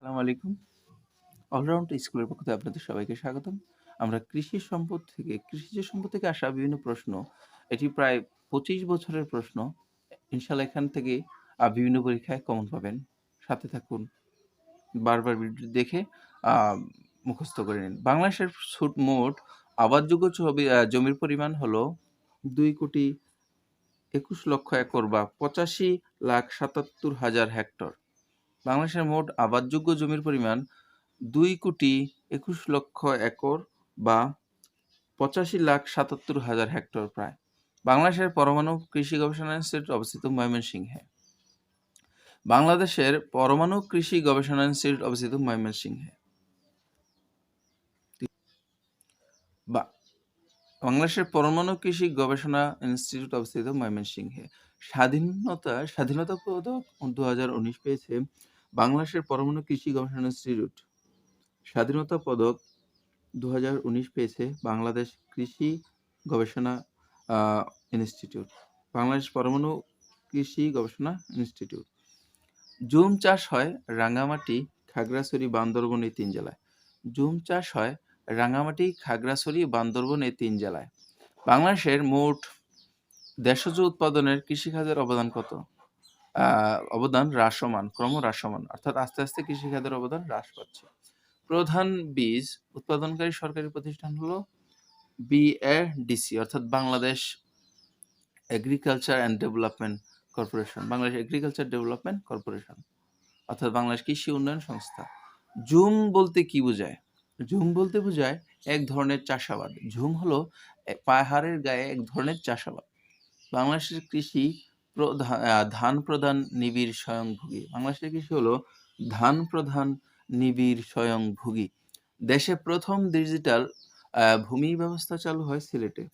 আসসালামু আলাইকুম। অলরাউন্ড স্কুলের পক্ষ থেকে আপনাদের সবাইকে স্বাগতম। আমরা কৃষিজ সম্পদ থেকে আসা বিভিন্ন প্রশ্ন, এটি প্রায় ২৫ বছরের প্রশ্ন। ইনশাআল্লাহ এখান থেকে বিভিন্ন পরীক্ষায় কমন পাবেন। সাথে থাকুন। বারবার ভিডিওটি দেখে আ মুখস্থ করে নিন। বাংলাদেশের মোট আবাদযোগ্য জমির পরিমাণ হলো ২,২১,০০,০০০ একর বা ৮৫,৭৭,০০০ হেক্টর। বাংলাদেশের মোট আবাদযোগ্য জমির পরিমাণ ২,২১,০০,০০০ একর বা ৮৫,৭৭,০০০ হেক্টর প্রায়। বাংলাদেশের পরমাণু কৃষি গবেষণা ইনস্টিটিউট অবস্থিত ময়মনসিংহে। বাংলাদেশের পরমাণু কৃষি গবেষণা ইনস্টিটিউট অবস্থিত ময়মনসিংহে। বা বাংলাদেশের পরমাণু কৃষি গবেষণা ইনস্টিটিউট অবস্থিত ময়মনসিংহে। স্বাধীনতা পদক ২০১৯ পেয়েছে বাংলাদেশের পরমাণু কৃষি গবেষণা ইনস্টিটিউট। স্বাধীনতা পদক ২০১৯ পেয়েছে বাংলাদেশ কৃষি গবেষণা ইনস্টিটিউট, বাংলাদেশ পরমাণু কৃষি গবেষণা ইনস্টিটিউট। জুম চাষ হয় রাঙ্গামাটি, খাগড়াছড়ি, বান্দরবন এই ৩ জেলায়। জুম চাষ হয় রাঙ্গামাটি, খাগড়াছড়ি, বান্দরবন এই ৩ জেলায়। বাংলাদেশের মোট দেশজ উৎপাদনের কৃষিখাতের অবদান কত? অবদান ক্রমহ্রাসমান, অর্থাৎ আস্তে আস্তে কৃষিখাতের অবদান হ্রাস পাচ্ছে। প্রধান বীজ উৎপাদনকারী সরকারি প্রতিষ্ঠান হলো বিএডিসি, অর্থাৎ Bangladesh agriculture and development corporation, Bangladesh agriculture development corporation, অর্থাৎ বাংলাদেশ কৃষি উন্নয়ন সংস্থা। জুম বলতে কি বোঝায়? জুম বলতে বোঝায় এক ধরনের চাষাবাদ। ঝুম হলো পাহাড়ের গায়ে এক ধরনের চাষাবাদ। বাংলাদেশের কৃষি ধান প্রধান নিবিড় স্বয়ংভোগী। বাংলাদেশের কৃষি হলো ধান প্রধান নিবিড় স্বয়ংভোগী। দেশে প্রথম ডিজিটাল ভূমি ব্যবস্থা চালু হয় সিলেটে।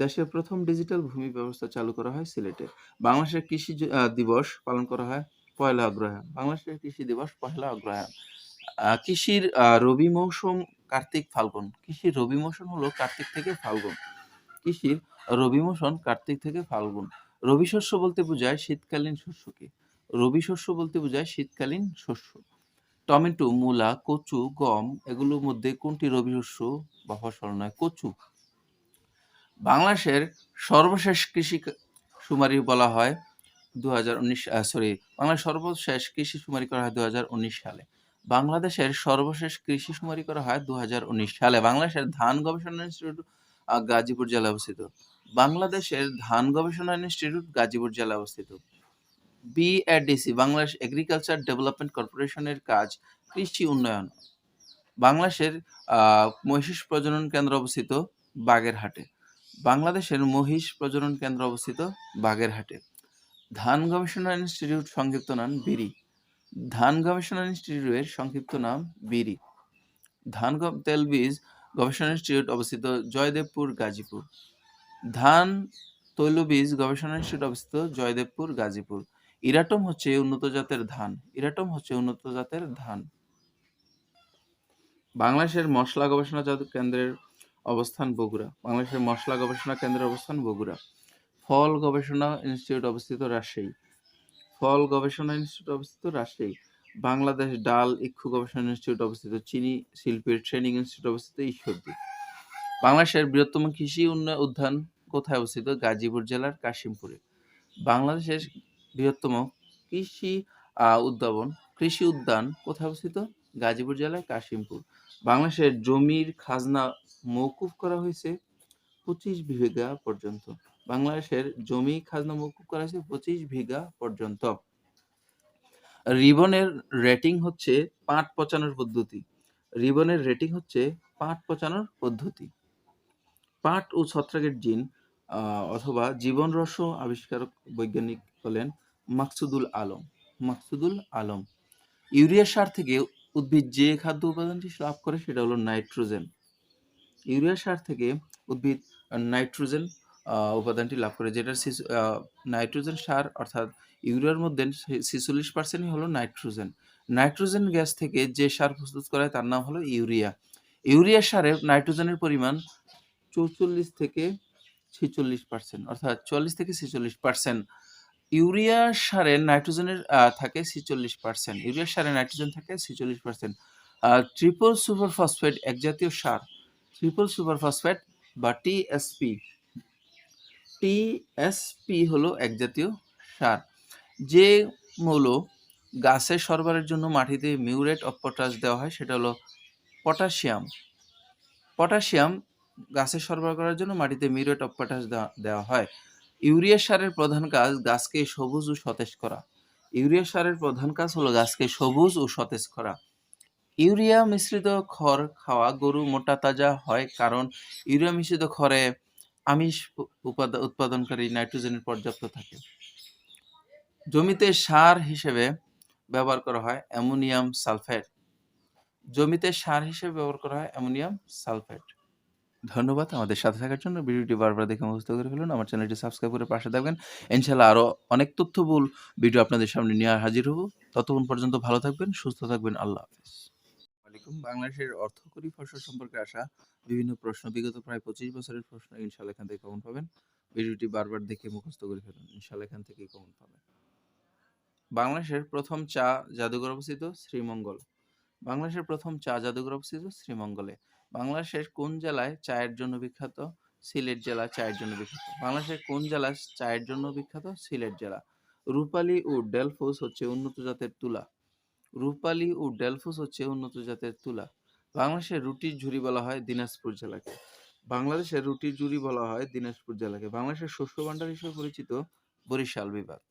দেশের প্রথম ডিজিটাল ভূমি ব্যবস্থা চালু করা হয় সিলেটে। বাংলাদেশের কৃষি দিবস পালন করা হয় ১লা অগ্রহায়ণ। বাংলাদেশের কৃষি দিবস ১লা অগ্রহায়ণ। কৃষির রবি মৌসুম কার্তিক ফাল্গুন। কৃষির রবি মৌসুম হলো কার্তিক থেকে ফাল্গুন। কৃষির রবি মৌসুম কার্তিক থেকে ফাল্গুন। রবি শস্য বলতে বোঝায় শীতকালীন শস্যকে। রবি শস্য বলতে বোঝায় শীতকালীন শস্য। টমেটো, মূলা, কচু, গম এগুলোর মধ্যে কোনটি রবি শস্য বা ফসল নয়? কচু। বাংলাদেশের সর্বশেষ কৃষি শুমারি বলা হয় ২০১৯ বাংলাদেশের সর্বশেষ কৃষি শুমারি করা হয় ২০১৯ সালে। বাংলাদেশের সর্বশেষ কৃষি শুমারি করা হয় ২০১৯ সালে। বাংলাদেশের ধান গবেষণা ইনস্টিটিউট গাজীপুর জেলায় অবস্থিত। বাংলাদেশের ধান গবেষণা ইনস্টিটিউট গাজীপুর জেলায় অবস্থিত। বিএডিসি বাংলাদেশ এগ্রিকালচার ডেভেলপমেন্ট কর্পোরেশনের কাজ কৃষি উন্নয়ন। বাংলাদেশের মহিষ প্রজনন কেন্দ্র অবস্থিত বাগেরহাটে। বাংলাদেশের মহিষ প্রজনন কেন্দ্র অবস্থিত বাগেরহাটে। ধান গবেষণা ইনস্টিটিউট সংক্ষিপ্ত নাম বিরি। ধান গবেষণা ইনস্টিটিউটের সংক্ষিপ্ত নাম বিরি। তেলবীজ গবেষণা ইনস্টিটিউট অবস্থিত জয়দেবপুর, গাজীপুর। ধান তৈলবীজ গবেষণা ইনস্টিটিউট অবস্থিত জয়দেবপুর, গাজীপুর। ইরাটম হচ্ছে উন্নত জাতের ধান। বাংলাদেশের মশলা গবেষণা কেন্দ্রের অবস্থান বগুড়া। বাংলাদেশের মশলা গবেষণা কেন্দ্রের অবস্থান বগুড়া। ফল গবেষণা ইনস্টিটিউট অবস্থিত রাজশাহী। ফল গবেষণা ইনস্টিটিউট অবস্থিত রাজশাহী। বাংলাদেশ ডাল ইক্ষু গবেষণা ইনস্টিটিউট অবস্থিত চিনি শিল্পের ট্রেনিং ইনস্টিটিউট অবস্থিত ঈশ্বরদী। বাংলাদেশের বৃহত্তম কৃষি উদ্যান কোথায় অবস্থিত? গাজীপুর জেলার কাশিমপুরে। বাংলাদেশের বৃহত্তম কৃষি উদ্যান কোথায় অবস্থিত? গাজীপুর জেলার কাশিমপুর। বাংলাদেশের জমির খাজনা মওকুফ করা হয়েছে ২৫ বিঘা পর্যন্ত। বাংলাদেশের জমি খাজনা মওকুফ করা হয়েছে ২৫ বিঘা পর্যন্ত। রিবনের রেটিং হচ্ছে পাট পচানোর পদ্ধতি। রিবনের রেটিং হচ্ছে পাট পচানোর পদ্ধতি। পাট ও ছত্রাকের জিন অথবা জীবন রহস্য আবিষ্কারক বৈজ্ঞানিক হলেন মাকসুদুল আলম। ইউরিয়া সার থেকে উদ্ভিদ যে খাদ্য উপাদানটি লাভ করে সেটা হলো নাইট্রোজেন। ইউরিয়া সার থেকে উদ্ভিদ নাইট্রোজেন উপাদানটি লাভ করে, যেটা নাইট্রোজেন সার অর্থাৎ ইউরিয়ার মধ্যে ৪৬% হলো নাইট্রোজেন। নাইট্রোজেন গ্যাস থেকে যে সার প্রস্তুত করা হয় তার নাম হলো ইউরিয়া। ইউরিয়া সারে নাইট্রোজেনের পরিমাণ ৪৪ থেকে ৪৬%, অর্থাৎ ৪৪ থেকে ৪৬% ইউরিয়া সারে নাইট্রোজেনের থাকে 46%। ইউরিয়া সারে নাইট্রোজেন থাকে 46%। ট্রিপল সুপার ফসফেট এক জাতীয় সার। ট্রিপল সুপার ফসফেট বা টিএসপি। টিএসপি হলো এক জাতীয় সার। যে মৌল গাছের সরবরাহের জন্য মাটিতে মিউরেট অফ পটাশ দেওয়া হয় সেটা হলো পটাশিয়াম। পটাশিয়াম গাছের সরবরাহ করার জন্য মাটিতে মিউরেট অফ পটাশ দেওয়া হয়। ইউরিয়া সারের প্রধান কাজ গাছকে সবুজ ও সতেজ করা। ইউরিয়া সারের প্রধান কাজ হলো গাছকে সবুজ ও সতেজ করা। ইউরিয়া মিশ্রিত খড় খাওয়া গরু মোটা তাজা হয় কারণ ইউরিয়া মিশ্রিত খড়ে আমিষ উৎপাদনকারী নাইট্রোজেনের পর্যাপ্ত থাকে। জমিতে সার হিসেবে ব্যবহার করা হয় অ্যামোনিয়াম সালফেট। জমিতে সার হিসেবে ব্যবহার করা হয় অ্যামোনিয়াম সালফেট। ধন্যবাদ আমাদের সাথে থাকার জন্য। ভিডিওটি বারবার দেখে মুখস্থ করে ফেলুন। আমার চ্যানেলটি সাবস্ক্রাইব করে পাশে থাকবেন। ইনশাআল্লাহ আরো অনেক তথ্যবহুল ভিডিও আপনাদের সামনে নিয়ে হাজির হব। ততক্ষণ পর্যন্ত ভালো থাকবেন, সুস্থ থাকবেন। আল্লাহ হাফেজ। ওয়ালাইকুম। বাংলাদেশের অর্থকরী ফসল সম্পর্কে আসা বিভিন্ন প্রশ্ন, বিগত প্রায় 25 বছরের প্রশ্ন ইনশাআল্লাহ এখান থেকে কমন পাবেন। ভিডিওটি বারবার দেখে মুখস্থ করে ফেলুন। ইনশাআল্লাহ এখান থেকেই কমন পাবেন। বাংলাদেশের প্রথম চা জাদুঘর অবস্থিত শ্রীমঙ্গল। বাংলাদেশের প্রথম চা জাদুঘর অবস্থিত শ্রীমঙ্গলে। বাংলাদেশের কোন জেলায় চায়ের জন্য বিখ্যাত? সিলেট জেলা চায়ের জন্য বিখ্যাত। বাংলাদেশের কোন জেলা চায়ের জন্য বিখ্যাত? সিলেট জেলা। রূপালী ও ডেলফোস হচ্ছে উন্নত জাতের তুলা। রূপালী ও ডেলফোস হচ্ছে উন্নত জাতের তুলা। বাংলাদেশের রুটির ঝুড়ি বলা হয় দিনাজপুর জেলাকে। বাংলাদেশের রুটির ঝুড়ি বলা হয় দিনাজপুর জেলাকে। বাংলাদেশের শস্য ভাণ্ডার হিসেবে পরিচিত বরিশাল বিভাগ।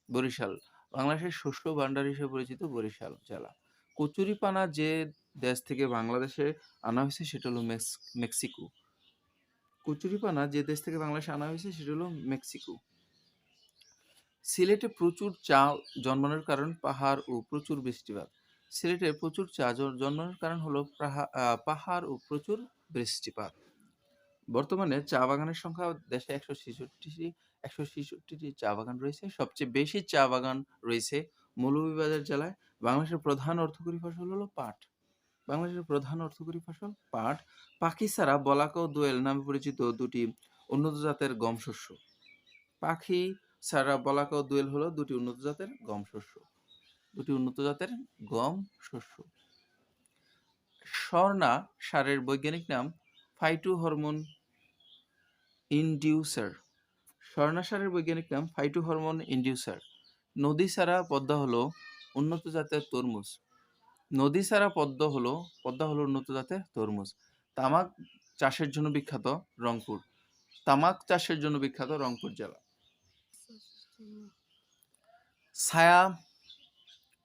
বরিশাল। বাংলাদেশের শস্য ভাণ্ডার হিসেবে পরিচিত বরিশাল জেলা। কচুরিপানা যে দেশ থেকে বাংলাদেশে আনা হয়েছে সেটা হলো মেক্সিকো। কচুরিপানা যে দেশ থেকে বাংলাদেশে আনা হয়েছে সেটা হলো মেক্সিকো। সিলেটে প্রচুর চা জন্মানোর কারণ পাহাড় ও প্রচুর বৃষ্টিপাত। সিলেটে প্রচুর চা জন্মানোর কারণ হলো পাহাড় ও প্রচুর বৃষ্টিপাত। বর্তমানে চা বাগানের সংখ্যা দেশে 166টি চা বাগান রয়েছে। সবচেয়ে বেশি চা বাগান রয়েছে মৌলভীবাজার জেলায়। বাংলাদেশের প্রধান অর্থকরী ফসল হলো পাট। বাংলাদেশের প্রধান অর্থকরী ফসল পাট। পাখি ছাড়া বলাকা ও দোয়েল নামে পরিচিত দুটি উন্নত জাতের গম শস্য। পাখি ছাড়া বলাকা ও দোয়েল হলো দুটি উন্নত জাতের গম শস্য। দুটি উন্নত জাতের গম শস্য। স্বর্ণা সারের বৈজ্ঞানিক নাম ফাইটোহরমোন ইনডিউসার। স্বর্ণা সারের বৈজ্ঞানিক নাম ফাইটোহরমোন ইনডিউসার। নদী ছাড়া পদ্মা হলো উন্নত জাতের তরমুজ। নদী ছাড়া পদ্মা হলো উন্নত জাতের তরমুজ। তামাক চাষের জন্য বিখ্যাত রংপুর। তামাক চাষের জন্য বিখ্যাত রংপুর জেলা। ছায়া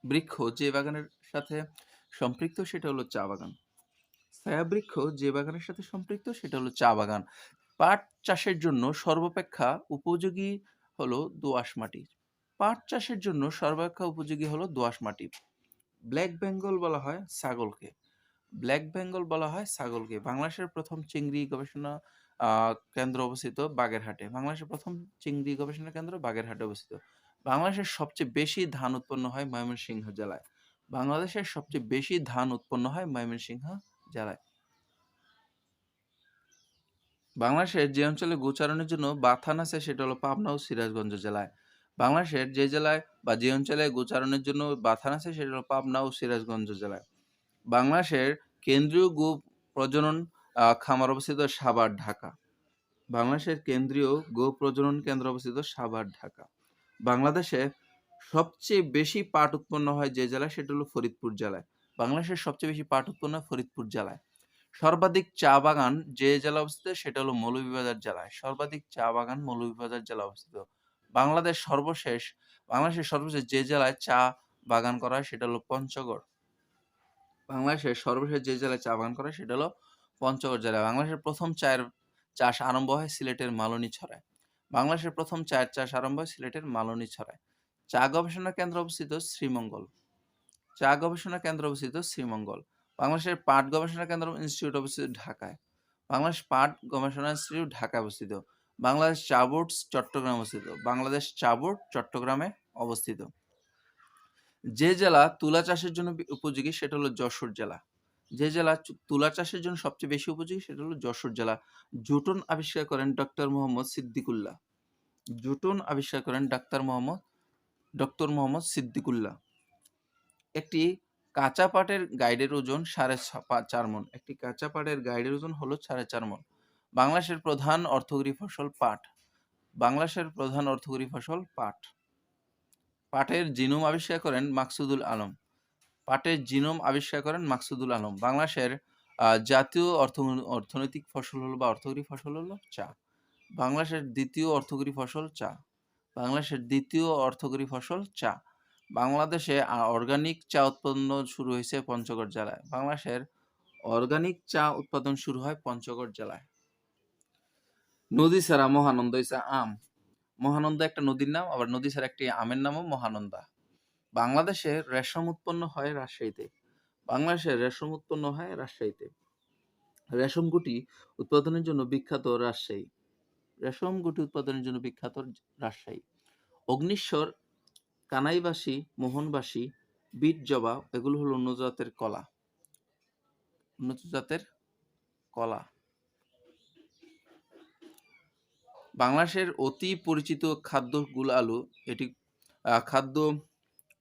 বৃক্ষ যে বাগানের সাথে সম্পৃক্ত সেটা হলো চা বাগান। ছায়া বৃক্ষ যে বাগানের সাথে সম্পৃক্ত সেটা হলো চা বাগান। পাট চাষের জন্য সর্বাপেক্ষা উপযোগী হলো দোআঁশ মাটি। পাট চাষের জন্য সর্বাপেক্ষা উপযোগী হলো দোআঁশ মাটি। ব্ল্যাক বেঙ্গল বলা হয় ছাগলকে। ব্ল্যাক বেঙ্গল বলা হয় ছাগলকে। বাংলাদেশের প্রথম চিংড়ি গবেষণা কেন্দ্র অবস্থিত বাগেরহাটে। বাংলাদেশের প্রথম চিংড়ি গবেষণা কেন্দ্র বাগেরহাটে অবস্থিত। বাংলাদেশের সবচেয়ে বেশি ধান উৎপন্ন হয় ময়মনসিংহ জেলায়। বাংলাদেশের সবচেয়ে বেশি ধান উৎপন্ন হয় ময়মনসিংহ জেলায়। বাংলাদেশের যে অঞ্চলে গোচারণের জন্য বাথান আছে সেটা হলো পাবনা ও সিরাজগঞ্জ জেলায়। বাংলাদেশের যে জেলায় বা যে অঞ্চলে গোচারণের জন্য বাথান আছে সেটা হলো পাবনা ও সিরাজগঞ্জ জেলায়। বাংলাদেশের কেন্দ্রীয় গো প্রজনন খামার অবস্থিত সাভার, ঢাকা। বাংলাদেশের কেন্দ্রীয় গো প্রজনন কেন্দ্র অবস্থিত সাভার, ঢাকা। বাংলাদেশে সবচেয়ে বেশি পাট উৎপন্ন হয় যে জেলায় সেটা হলো ফরিদপুর জেলায়। বাংলাদেশের সবচেয়ে বেশি পাট উৎপন্ন হয় ফরিদপুর জেলায়। সর্বাধিক চা বাগান যে জেলা অবস্থিত সেটা হলো মৌলভীবাজার জেলায়। সর্বাধিক চা বাগান মৌলভীবাজার জেলা অবস্থিত। বাংলাদেশের সর্বশেষ যে জেলায় চা বাগান করা হয় সেটা হলো পঞ্চগড়। বাংলাদেশের সর্বশেষ যে জেলায় চা বাগান করা হয় সেটা হলো পঞ্চগড় জেলা। বাংলাদেশের প্রথম চায়ের চাষ আরম্ভ হয় সিলেটের মালনীছড়ায়। বাংলাদেশের প্রথম চায়ের চাষ আরম্ভ হয় সিলেটের মালনীছড়ায়। চা গবেষণা কেন্দ্র অবস্থিত শ্রীমঙ্গল। চা গবেষণা কেন্দ্র অবস্থিত শ্রীমঙ্গল। বাংলাদেশের পাট গবেষণা কেন্দ্র ইনস্টিটিউট অবস্থিত ঢাকায়। বাংলাদেশ পাট গবেষণা ইনস্টিটিউট ঢাকায় অবস্থিত। বাংলাদেশ চা বোর্ড চট্টগ্রামে অবস্থিত। বাংলাদেশ চা বোর্ড চট্টগ্রামে অবস্থিত। যে জেলা তুলা চাষের জন্য উপযোগী সেটা হলো যশোর জেলা। যে জেলা তুলা চাষের জন্য সবচেয়ে বেশি উপযোগী সেটা হলো যশোর জেলা। জুটন আবিষ্কার করেন ডক্টর মোহাম্মদ সিদ্দিকুল্লাহ। জুটন আবিষ্কার করেন ডক্টর মোহাম্মদ সিদ্দিকুল্লাহ। একটি কাঁচা পাটের গাইডের ওজন 4.5 মণ। একটি কাঁচা পাটের গাইডের ওজন হলো 4.5 মণ। বাংলাদেশের প্রধান অর্থকরী ফসল পাট। বাংলাদেশের প্রধান অর্থকরী ফসল পাট। পাটের জিনোম আবিষ্কার করেন মাকসুদুল আলম। পাটের জিনোম আবিষ্কার করেন মাকসুদুল আলম। বাংলাদেশের জাতীয় অর্থনৈতিক ফসল হলো বা অর্থকরী ফসল হলো চা। বাংলাদেশের দ্বিতীয় অর্থকরী ফসল চা। বাংলাদেশের দ্বিতীয় অর্থকরী ফসল চা। বাংলাদেশে অর্গানিক চা উৎপন্ন শুরু হয়েছে পঞ্চগড় জেলায়। বাংলাদেশের অর্গানিক চা উৎপাদন শুরু হয় পঞ্চগড় জেলায়। নদী ছাড়া মহানন্দ হইছে আম। মহানন্দা একটা নদীর নাম, আবার নদী ছাড়া একটি আমের নামও মহানন্দা। বাংলাদেশে রেশম উৎপন্ন হয় রাজশাহীতে। বাংলাদেশে রেশম উৎপন্ন হয় রাজশাহীতে। রেশম গুটি উৎপাদনের জন্য বিখ্যাত রাজশাহী। রেশম গুটি উৎপাদনের জন্য বিখ্যাত রাজশাহী। অগ্নিশ্বর, কানাইবাসী, মোহনবাসী, বিট জবা এগুলো হলো উন্নত জাতের কলা। উন্নত জাতের কলা। বাংলাদেশের অতি পরিচিত খাদ্য গুল আলু। এটি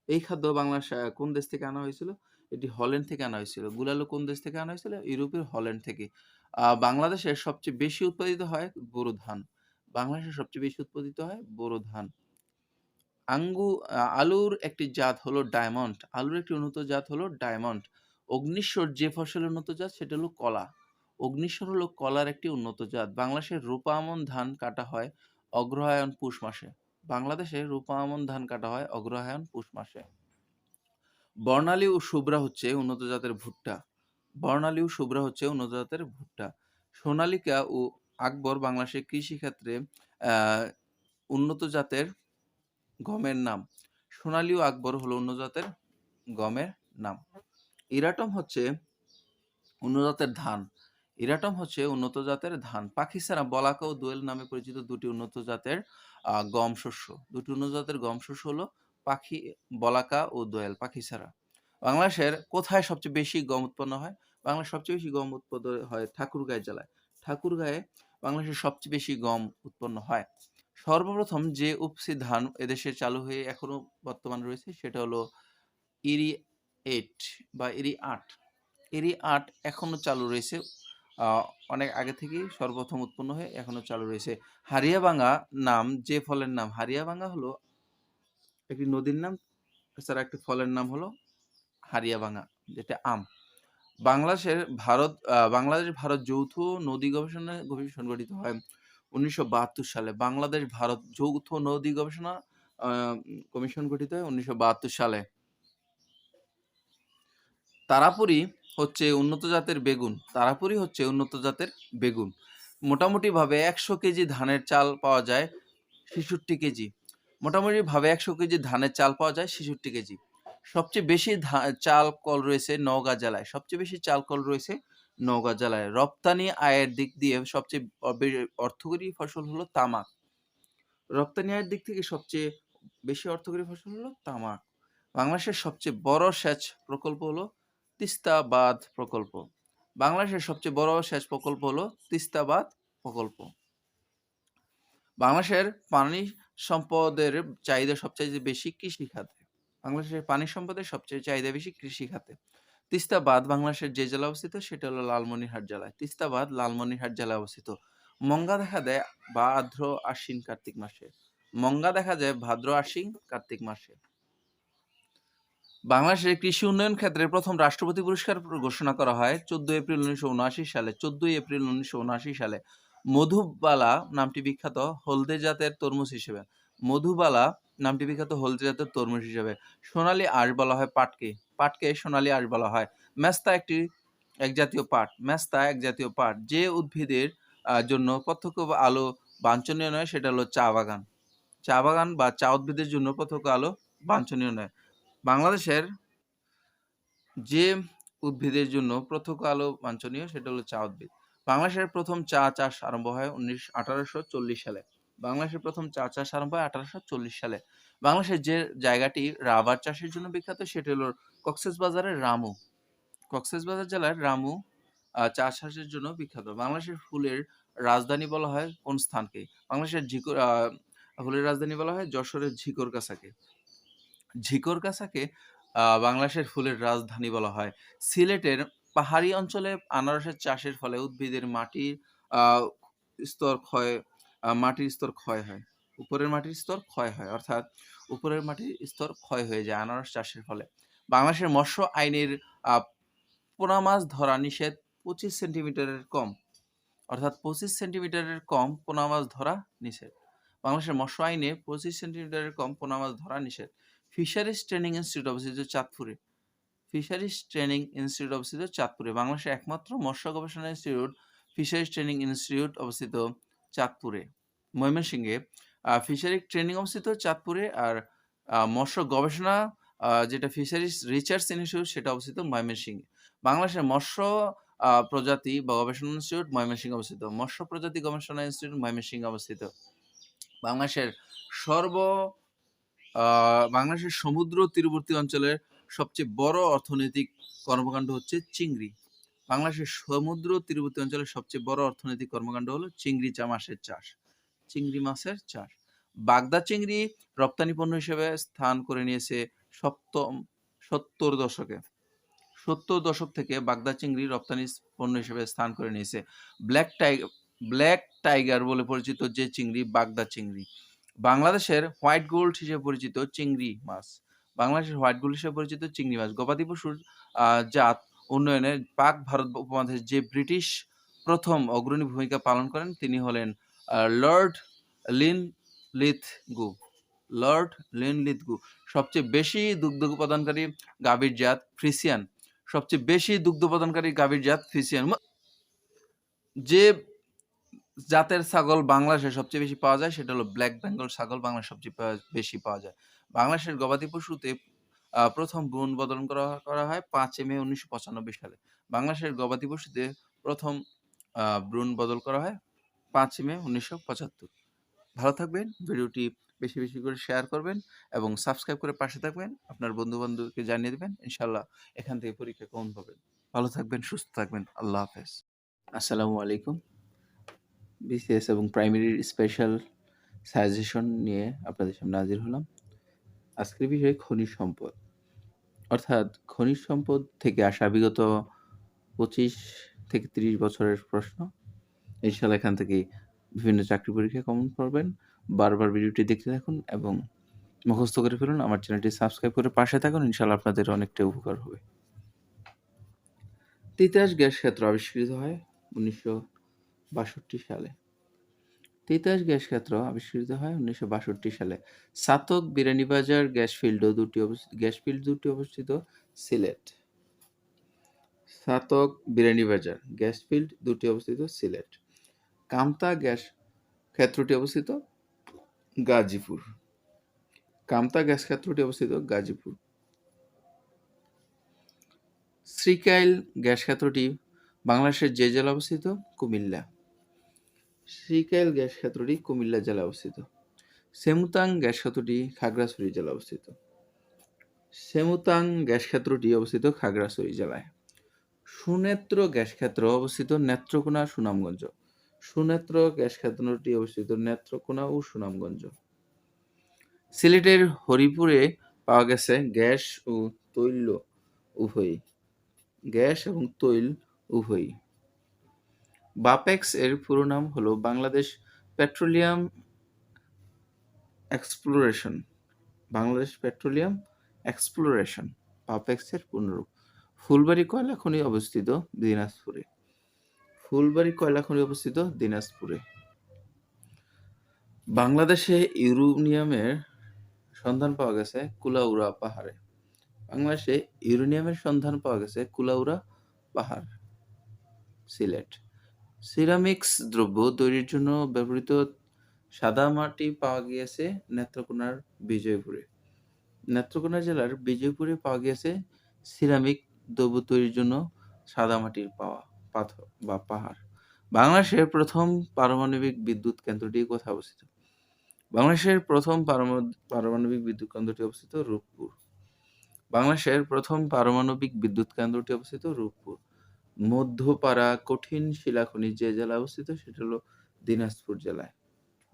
এই খাদ্য বাংলাদেশ কোন দেশ থেকে আনা হয়েছিল? এটি হল্যান্ড থেকে আনা হয়েছিল। গুল আলু কোন দেশ থেকে আনা হয়েছিল? ইউরোপের হল্যান্ড থেকে। বাংলাদেশের সবচেয়ে বেশি উৎপাদিত হয় বোরো ধান। বাংলাদেশের সবচেয়ে বেশি উৎপাদিত হয় বোরো ধান। আলুর একটি জাত হলো ডায়মন্ড। আলুর একটি উন্নত জাত হলো ডায়মন্ড। অগ্নিশ্বর যে ফসলের উন্নত জাত সেটা হলো কলা। অগ্নিশ্বর হলো কলার একটি উন্নত জাত। বাংলাদেশের রূপা আমন ধান কাটা হয় অগ্রহায়ণ পুষ মাসে। বাংলাদেশে রূপা আমন ধান কাটা হয় অগ্রহায়ণ পুষ মাসে। বর্ণালী ও শুভ্রা হচ্ছে উন্নত জাতের ভুট্টা। বর্ণালী ও শুভ্রা হচ্ছে উন্নত জাতের ভুট্টা। সোনালিকা ও আকবর বাংলাদেশের কৃষিক্ষেত্রে উন্নত জাতের গমের নাম। সোনালী ও আকবর হলো উন্নত জাতের গমের নাম। ইরাটম হচ্ছে উন্নত জাতের ধান। ইরাটম হচ্ছে উন্নত জাতের ধান। পাখিছাড়া, বলাকা ও দোয়েল নামে পরিচিত দুটি উন্নত জাতের গম শস্য। দুটি উন্নত জাতের গম শস্য হলো বলাকা ও দোয়েল। পাখিছাড়া। বাংলাদেশের কোথায় সবচেয়ে বেশি গম উৎপন্ন হয়? বাংলাদেশ সবচেয়ে বেশি গম উৎপাদন হয় ঠাকুরগাঁও জেলায়। ঠাকুরগাঁয়ে বাংলাদেশের সবচেয়ে বেশি গম উৎপন্ন হয়। সর্বপ্রথম যে উপসি ধান এদেশে চালু হয়ে এখনো বর্তমান রয়েছে সেটা হলো ইরি 8 বা ইরি 8। ইরি 8 এখনো চালু রয়েছে। অনেক আগে থেকেই সর্বপ্রথম উৎপন্ন হয়ে এখনো চালু রয়েছে। হারিয়াভাঙ্গা নাম যে ফলের নাম, হারিয়াভাঙ্গা হলো একটি নদীর নাম, এছাড়া একটি ফলের নাম হলো হারিয়াভাঙ্গা, যেটা আম। বাংলাদেশ ভারত যৌথ নদী গবেষণা কমিশন গঠিত হয় 1972 সালে। বাংলাদেশ ভারত যৌথ নদী গবেষণা কমিশন গঠিত হয় 1972 সালে। তারাপুরি হচ্ছে উন্নত জাতের বেগুন। তারাপুরি হচ্ছে উন্নত জাতের বেগুন। মোটামুটিভাবে 100 কেজি ধানের চাল পাওয়া যায় 66 কেজি। মোটামুটিভাবে 100 কেজি ধানের চাল পাওয়া যায় 66 কেজি। সবচেয়ে বেশি চাল কল রয়েছে নওগাঁ জেলায়। সবচেয়ে বেশি চাল কল রয়েছে নওগাঁ জেলায়। রপ্তানি আয়ের দিক দিয়ে সবচেয়ে অর্থকরী ফসল হলো তামাক। রপ্তানি আয়ের দিক থেকে সবচেয়ে বেশি অর্থকরী ফসল হলো তামাক। বাংলাদেশের সবচেয়ে বড় সেচ প্রকল্প হলো তিস্তা বাঁধ প্রকল্প। বাংলাদেশের সবচেয়ে বড় সেচ প্রকল্প হলো তিস্তা বাঁধ প্রকল্প। বাংলাদেশের পানি সম্পদের চাহিদা সবচেয়ে বেশি কৃষি খাতে। বাংলাদেশের পানি সম্পদের সবচেয়ে চাহিদা বেশি কৃষি খাতে। তিস্তা বাঁধ বাংলাদেশের যে জেলা অবস্থিত সেটা হলো লালমনিরহাট জেলায়। তিস্তা বাঁধ লালমনিরহাট জেলায় অবস্থিত। মঙ্গা দেখা দেয় ভাদ্র আশ্বিন কার্তিক মাসে। মঙ্গা দেখা যায় ভাদ্র আশ্বিন কার্তিক মাসে। বাংলাদেশের কৃষি উন্নয়ন ক্ষেত্রে প্রথম রাষ্ট্রপতি পুরস্কার ঘোষণা করা হয় 14 এপ্রিল 1979 সালে। 14 এপ্রিল 1979 সালে। মধুবালা নামটি বিখ্যাত হলদে জাতের তরমুজ হিসেবে। মধুবালা নামটি বিখ্যাত হলদে জাতের তরমুজ হিসেবে। সোনালী আঁশ বলা হয় পাটকে। পাটকে সোনালী আঁশ বলা হয়। মেস্তা এক জাতীয় পাট। মেস্তা এক জাতীয় পাট। যে উদ্ভিদের জন্য প্রত্যক্ষ আলো বাঞ্ছনীয় নয় সেটা হলো চা বাগান। চা বাগান বা চা উদ্ভিদের জন্য প্রত্যক্ষ আলো বাঞ্ছনীয় নয়। বাংলাদেশের যে উদ্ভিদের জন্য প্রত্যক্ষ আলো বাঞ্ছনীয় সেটা হলো চা উদ্ভিদ। বাংলাদেশের প্রথম চা চাষ আরম্ভ হয় 1840 সালে। বাংলাদেশের প্রথম চা চাষ আরম্ভ হয় 1840 সালে। বাংলাদেশের যে জায়গাটি রাবার চাষের জন্য বিখ্যাত সেটা হলো কক্সবাজারের রামু। কক্সবাজার জেলার রামু চা চাষের জন্য বিখ্যাত। বাংলাদেশের ফুলের রাজধানী বলা হয় কোন স্থানকে? বাংলাদেশের ফুলের রাজধানী বলা হয় যশোরের ঝিকরগাছাকে। ঝিকরগাছাকে বাংলাদেশের ফুলের রাজধানী বলা হয়। সিলেটের পাহাড়ি অঞ্চলে আনারসের চাষের ফলে উদ্ভিদের আ মাটির স্তর ক্ষয় হয়। উপরের মাটির স্তর ক্ষয় হয়। অর্থাৎ উপরের মাটির স্তর ক্ষয় হয়ে যায় আনারস চাষের ফলে। বাংলাদেশের মৎস্য আইনের আ পোনা মাছ ধরা নিষেধ ২৫ সেন্টিমিটারের কম। অর্থাৎ ২৫ সেন্টিমিটারের কম পোনা মাছ ধরা নিষেধ। বাংলাদেশের মৎস্য আইনে ২৫ সেন্টিমিটারের কম পোনা মাছ ধরা নিষেধ। ফিশারিজ ট্রেনিং ইনস্টিটিউট অবস্থিত চাঁদপুরে। ফিশারিজ ট্রেনিং ইনস্টিটিউট অবস্থিত চাঁদপুরে। বাংলাদেশের একমাত্র মৎস্য গবেষণা ইনস্টিটিউট ফিশারিজ ট্রেনিং ইনস্টিটিউট অবস্থিত চাঁদপুরে। ময়মনসিংহে ফিশারি ট্রেনিং অবস্থিত চাঁদপুরে আর মৎস্য গবেষণা যেটা ফিশারিজ রিসার্চ ইনস্টিটিউট সেটা অবস্থিত ময়মনসিংহে। বাংলাদেশের মৎস্য প্রজাতি বা গবেষণা ইনস্টিটিউট ময়মনসিংহে অবস্থিত। মৎস্য প্রজাতি গবেষণা ইনস্টিটিউট ময়মনসিংহে অবস্থিত। বাংলাদেশের সর্ব বাংলাদেশের সমুদ্র তীরবর্তী অঞ্চলের সবচেয়ে বড় অর্থনৈতিক কর্মকাণ্ড হচ্ছে চিংড়ি। বাংলাদেশের সমুদ্র তীরবর্তী অঞ্চলের সবচেয়ে বড় অর্থনৈতিক কর্মকাণ্ড হলো মাছের চাষ। চিংড়ি মাছের চাষ। বাগদা চিংড়ি রপ্তানি পণ্য হিসেবে স্থান করে নিয়েছে ৭০ দশকে। ৭০ দশক থেকে বাগদা চিংড়ি রপ্তানি পণ্য হিসেবে স্থান করে নিয়েছে। ব্ল্যাক টাইগার বলে পরিচিত যে চিংড়ি বাগদা চিংড়ি। বাংলাদেশের হোয়াইট গোল্ড হিসেবে পরিচিত চিংড়ি মাছ। বাংলাদেশের হোয়াইট গোল্ড হিসেবে পরিচিত চিংড়ি মাছ। গবাদি পশুর জাত উন্নয়নে পাক ভারত উপমহাদেশে যে ব্রিটিশ প্রথম অগ্রণী ভূমিকা পালন করেন তিনি হলেন লর্ড লিনলিথগো। Lord Linlithgow. সবচেয়ে বেশি দুগ্ধ উৎপাদনকারী গাভীর জাত ফ্রিসিয়ান। সবচেয়ে বেশি দুগ্ধ উৎপাদনকারী গাভীর জাত ফ্রিসিয়ান। যে জাতের ছাগল বাংলাদেশে সবচেয়ে বেশি পাওয়া যায় সেটা হলো ব্ল্যাক বেঙ্গল ছাগল বাংলাদেশে সবচেয়ে বেশি পাওয়া যায়। বাংলাদেশের গবাদি পশুতে প্রথম ভ্রূণ বদল করা হয় ৫ মে ১৯৯৫ সালে। বাংলাদেশের গবাদি পশুতে প্রথম ভ্রূণ বদল করা হয় ৫ মে ১৯৭৫। ভালো থাকবেন। ভিডিওটি বেশি, বেশি করে শেয়ার করবেন এবং সাবস্ক্রাইব করে পাশে থাকবেন। আপনার বন্ধু-বান্ধবকে জানিয়ে দিবেন। ইনশাআল্লাহ এখান থেকে পরীক্ষা কমন পাবেন। ভালো থাকবেন, সুস্থ থাকবেন। আল্লাহ হাফেজ। আসসালামু আলাইকুম। বিসিএস এবং প্রাইমারির স্পেশাল সাজেশন নিয়ে আপনাদের সামনে হাজির হলাম। আজকের বিষয় খনিজ সম্পদ। অর্থাৎ খনিজ সম্পদ থেকে আসা বিগত ২৫ থেকে ৩০ বছরের প্রশ্ন। ইনশাআল্লাহ এখান থেকে বিভিন্ন চাকরি পরীক্ষায় কমন পাবেন। বারবার ভিডিওটি দেখতে থাকুন এবং মুখস্থ করে ফেলুন। আমার চ্যানেলটি সাবস্ক্রাইব করে পাশে থাকুন। ইনশাআল্লাহ আপনাদের অনেকটা উপকার হবে। তিতাস গ্যাস ক্ষেত্র আবিষ্কৃত হয় ১৯৬২ সালে। তিতাস গ্যাস ক্ষেত্র আবিষ্কৃত হয় ১৯৬২ সালে। ছাতক বিরানীবাজার গ্যাস ফিল্ড দুটি অবস্থিত সিলেট। ছাতক বিরানীবাজার গ্যাস ফিল্ড দুটি অবস্থিত সিলেট। কামতা গ্যাস ক্ষেত্রটি অবস্থিত গাজীপুর। কামতা গ্যাস ক্ষেত্রটি অবস্থিত গাজীপুর। শ্রীকাইল গ্যাস ক্ষেত্রটি বাংলাদেশের যে জেলা অবস্থিত? কুমিল্লা। শ্রীকাইল গ্যাস ক্ষেত্রটি কুমিল্লা জেলায় অবস্থিত। সেমুতাং গ্যাস ক্ষেত্রটি খাগড়াছড়ি জেলায় অবস্থিত। সেমুতাং গ্যাস ক্ষেত্রটি অবস্থিত খাগড়াছড়ি জেলায়। সুনেত্র গ্যাস ক্ষেত্র অবস্থিত নেত্রকোনা, সুনামগঞ্জ। সুনেত্র গ্যাস ক্ষেত্রটি অবস্থিত নেত্রকোনা ও সুনামগঞ্জ। সিলেটের হরিপুরে পাওয়া গেছে গ্যাস ও তৈল উভয়ই। গ্যাস এবং তৈল উভয়ই। বাপেক্স এর পুরো নাম হলো Bangladesh petroleum exploration. Bangladesh petroleum exploration Bapex এর পূর্ণরূপ। ফুলবাড়ী কয়লা খনি অবস্থিত দিনাজপুরে। ফুলবাড়ী কয়লা খনি অবস্থিত দিনাজপুরে। বাংলাদেশে ইউরেনিয়ামের সন্ধান পাওয়া গেছে কুলাউড়া পাহাড়ে। বাংলাদেশে ইউরেনিয়ামের সন্ধান পাওয়া গেছে কুলাউড়া পাহাড়, সিলেট। সিরামিক্স দ্রব্য তৈরির জন্য ব্যবহৃত সাদা মাটি পাওয়া গিয়েছে নেত্রকোনার বিজয়পুরে। নেত্রকোনা জেলার বিজয়পুরে পাওয়া গিয়েছে সিরামিক দ্রব্য তৈরির জন্য সাদা মাটির পাথর বা পাহাড়। বাংলাদেশের প্রথম পারমাণবিক বিদ্যুৎ কেন্দ্রটি কোথায় অবস্থিত? বাংলাদেশের প্রথম পারমাণবিক বিদ্যুৎ কেন্দ্রটি অবস্থিত রূপপুর। বাংলাদেশের প্রথম পারমাণবিক বিদ্যুৎ কেন্দ্রটি অবস্থিত রূপপুর। মধ্যপাড়া কঠিন শিলা খনি যে জেলায় অবস্থিত সেটা হলো দিনাজপুর জেলায়।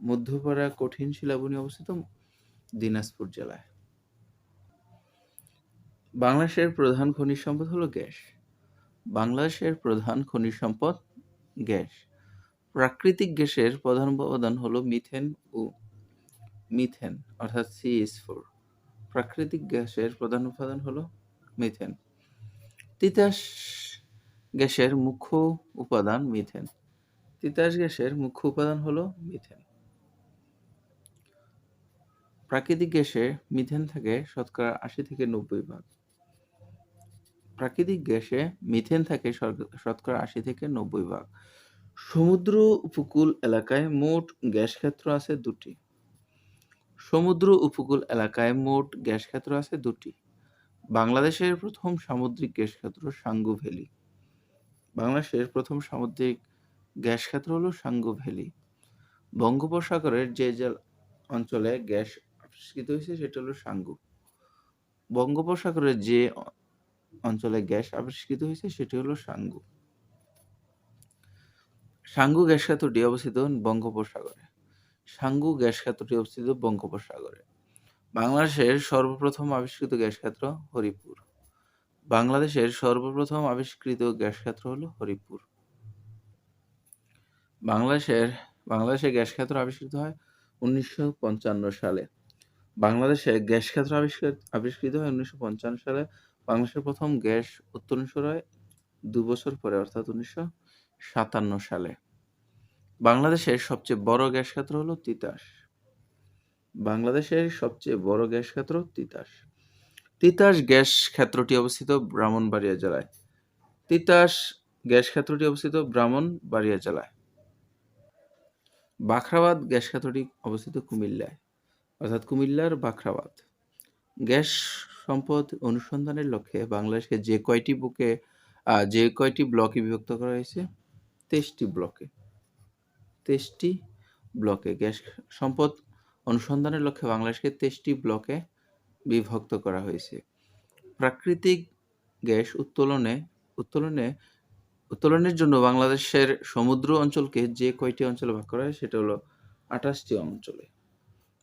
মধ্যপাড়া কঠিন শিলাবনি অবস্থিত দিনাজপুর জেলায়। বাংলাদেশের প্রধান খনিজ সম্পদ হলো গ্যাস। বাংলাদেশের প্রধান খনিজ সম্পদ গ্যাস। প্রাকৃতিক গ্যাসের প্রধান উপাদান হলো মিথেন অর্থাৎ CH4। প্রাকৃতিক গ্যাসের প্রধান উপাদান হলো মিথেন। তিতাস গ্যাসের মুখ্য উপাদান মিথেন। তিতাস গ্যাসের মুখ্য উপাদান হলো মিথেন। প্রাকৃতিক গ্যাসে মিথেন থাকে শতকরা ৮০ থেকে ৯০ ভাগ। প্রাকৃতিক গ্যাসে মিথেন থাকে শতকরা ৮০ থেকে ৯০ ভাগ। সমুদ্র উপকূল এলাকায় মোট গ্যাস ক্ষেত্র আছে ২টি। সমুদ্র উপকূল এলাকায় মোট গ্যাস ক্ষেত্র আছে ২টি। বাংলাদেশের প্রথম সামুদ্রিক গ্যাস ক্ষেত্র সাঙ্গু ভ্যালি। বাংলাদেশের প্রথম সামুদ্রিক গ্যাস ক্ষেত্র হলো সাঙ্গু ভ্যালি। বঙ্গোপসাগরের যে অঞ্চলে গ্যাস আবিষ্কৃত হয়েছে সেটা হলো সাঙ্গু। বঙ্গোপসাগরের যে অঞ্চলে গ্যাস আবিষ্কৃত হয়েছে সেটি হলো সাঙ্গু। সাঙ্গু গ্যাস ক্ষেত্রটি অবস্থিত বঙ্গোপসাগরে। সাঙ্গু গ্যাস ক্ষেত্রটি অবস্থিত বঙ্গোপসাগরে। বাংলাদেশের সর্বপ্রথম আবিষ্কৃত গ্যাস ক্ষেত্র হরিপুর। বাংলাদেশের সর্বপ্রথম আবিষ্কৃত গ্যাস ক্ষেত্র হলো হরিপুর। বাংলাদেশে গ্যাস ক্ষেত্র আবিষ্কৃত হয় 1955 সালে। বাংলাদেশে গ্যাস ক্ষেত্র আবিষ্কৃত হয় 1955 সালে। বাংলাদেশের প্রথম গ্যাস উত্তোলন শুরু হয় ২ বছর পরে অর্থাৎ 1957 সালে। বাংলাদেশের সবচেয়ে বড় গ্যাস ক্ষেত্র হলো তিতাস। বাংলাদেশের সবচেয়ে বড় গ্যাস ক্ষেত্র তিতাস। তিতাস গ্যাস ক্ষেত্রটি অবস্থিত ব্রাহ্মণবাড়িয়া জেলায়। তিতাস গ্যাস ক্ষেত্রটি অবস্থিত ব্রাহ্মণবাড়িয়া জেলায়। বাখরাবাদ গ্যাস ক্ষেত্রটি অবস্থিত কুমিল্লায় অর্থাৎ কুমিল্লার বাখরাবাদ। গ্যাস সম্পদ অনুসন্ধানের লক্ষ্যে বাংলাদেশকে যে কয়টি ব্লকে বিভক্ত করা হয়েছে? 23টি ব্লকে। 23টি ব্লকে গ্যাস সম্পদ অনুসন্ধানের লক্ষ্যে বাংলাদেশকে 23টি ব্লকে বিভক্ত করা হয়েছে। প্রাকৃতিক গ্যাস উত্তোলনের জন্য বাংলাদেশের সমুদ্র অঞ্চলকে যে কয়টি অঞ্চলে ভাগ করা হয় সেটা হলো 28টি অঞ্চলে।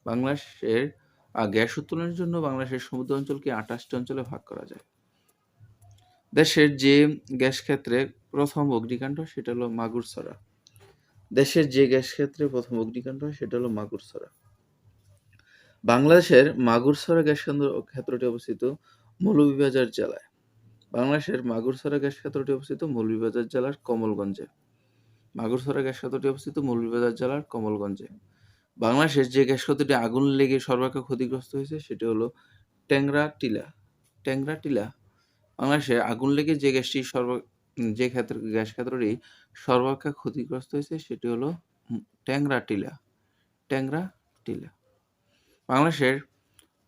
বাংলাদেশের গ্যাস উত্তোলনের জন্য বাংলাদেশের সমুদ্র অঞ্চলকে 28টি অঞ্চলে ভাগ করা যায়। দেশের যে গ্যাস ক্ষেত্রে প্রথম অগ্নিকাণ্ড সেটা হলো মাগুরছড়া। দেশের যে গ্যাস ক্ষেত্রে প্রথম অগ্নিকাণ্ড সেটা হলো মাগুরছড়া। বাংলাদেশের মাগুরছড়া গ্যাস ক্ষেত্রটি অবস্থিত মৌলভীবাজার জেলায়। বাংলাদেশের মাগুরছড়া গ্যাস ক্ষেত্রটি অবস্থিত মৌলভীবাজার জেলার কমলগঞ্জে। মাগুরছড়া গ্যাস ক্ষেত্রটি অবস্থিত মৌলভীবাজার জেলার কমলগঞ্জে। বাংলাদেশের যে গ্যাস ক্ষেত্রটি আগুন লেগে সর্বাপেক্ষা ক্ষতিগ্রস্ত হয়েছে সেটি হলো ট্যাংরা টিলা। বাংলাদেশে আগুন লেগে যে গ্যাস ক্ষেত্রটি সর্বাপেক্ষা ক্ষতিগ্রস্ত হয়েছে সেটি হলো ট্যাংরা টিলা। বাংলাদেশের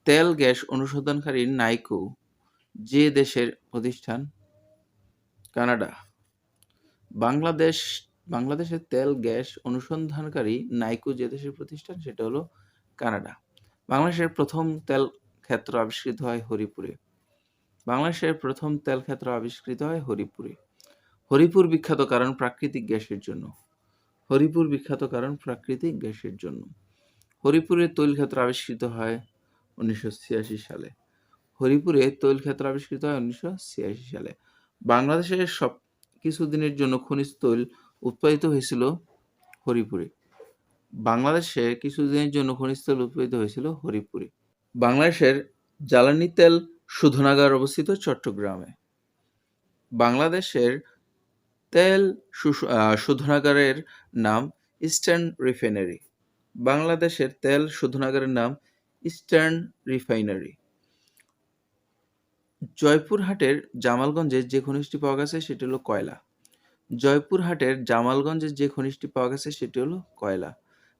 তেল গ্যাস অনুসন্ধানকারী নাইকো যে দেশের প্রতিষ্ঠান? কানাডা। বাংলাদেশের তেল গ্যাস অনুসন্ধানকারী নাইকো যে দেশের প্রতিষ্ঠান সেটা হলো কানাডা। বাংলাদেশের প্রথম তেল ক্ষেত্র আবিষ্কৃত হয় হরিপুরে। বাংলাদেশের প্রথম তেল ক্ষেত্র আবিষ্কৃত হয় হরিপুরে। হরিপুর বিখ্যাত কারণ প্রাকৃতিক গ্যাসের জন্য। হরিপুর বিখ্যাত কারণ প্রাকৃতিক গ্যাসের জন্য। হরিপুরে তৈল ক্ষেত্র আবিষ্কৃত হয় 1986 সালে। হরিপুরে তৈল ক্ষেত্র আবিষ্কৃত হয় 1986 সালে। বাংলাদেশের কিছুদিনের জন্য খনিজ তৈল উৎপাদিত হয়েছিল হরিপুরে। বাংলাদেশে কিছুদিনের জন্য খনিজ তেল উৎপাদিত হয়েছিল হরিপুরে। বাংলাদেশের জ্বালানি তেল শোধনাগার অবস্থিত চট্টগ্রামে। বাংলাদেশের তেল শোধনাগারের নাম ইস্টার্ন রিফাইনারি। বাংলাদেশের তেল শোধনাগারের নাম ইস্টার্ন রিফাইনারি। জয়পুরহাটের জামালগঞ্জে যে খনিজটি পাওয়া গেছে সেটি হলো কয়লা। জয়পুরহাটের জামালগঞ্জে যে খনিজটি পাওয়া গেছে সেটি হলো কয়লা।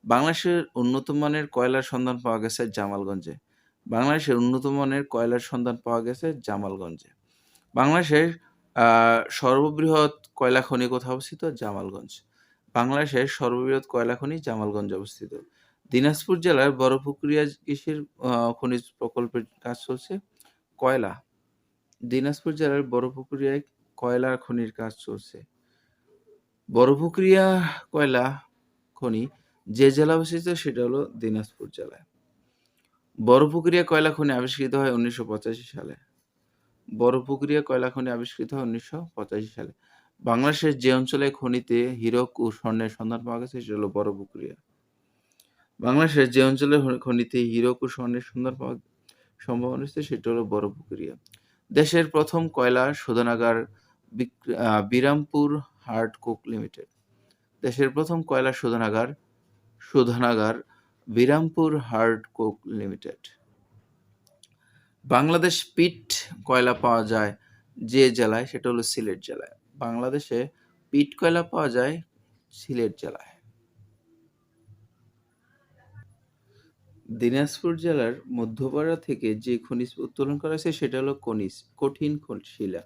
বাংলাদেশের উন্নত মানের কয়লার সন্ধান পাওয়া গেছে জামালগঞ্জে। বাংলাদেশের উন্নত মানের কয়লার সন্ধান পাওয়া গেছে জামালগঞ্জে। বাংলাদেশের সর্ববৃহৎ কয়লা খনি কোথায় অবস্থিত? জামালগঞ্জ। বাংলাদেশের সর্ববৃহৎ কয়লা খনি জামালগঞ্জে অবস্থিত। দিনাজপুর জেলার বড়পুকুরিয়া কিসের খনিজ প্রকল্পের কাজ চলছে? কয়লা। দিনাজপুর জেলার বড়পুকুরিয়ায় কয়লা খনির কাজ চলছে। বড়পুকুরিয়া কয়লা খনি যে জেলা অবস্থিত সেটা হলো দিনাজপুর জেলায়। বড়পুকুরিয়া কয়লা খনি আবিষ্কৃত হয় ১৯৮৫ সালে। বড়পুকুরিয়া কয়লা খনি আবিষ্কৃত হয় ১৯৮৫ সালে। বাংলাদেশের যে অঞ্চলে খনিতে হীরক ও স্বর্ণের সন্ধান পাওয়া গেছে সেটা হলো বড়পুকুরিয়া। বাংলাদেশের যে অঞ্চলে খনিতে হীরক ও স্বর্ণের সন্ধান পাওয়ার সম্ভাবনা রয়েছে সেটা হলো বড়পুকুরিয়া। দেশের প্রথম কয়লা শোধনাগার বিরামপুর হার্ড কোক লিমিটেড। দেশের প্রথম কয়লা শোধনাগার Birampur hard coke limited. Bangladesh peat কয়লা পাওয়া যায় যে জেলায় সেটা হলো সিলেট জেলায়। বাংলাদেশে পিট কয়লা পাওয়া যায় সিলেট জেলায়। দিনাজপুর জেলার মধ্যপাড়া থেকে যে খনিজ উত্তোলন করা হয়েছে সেটা হলো কঠিন শিলা।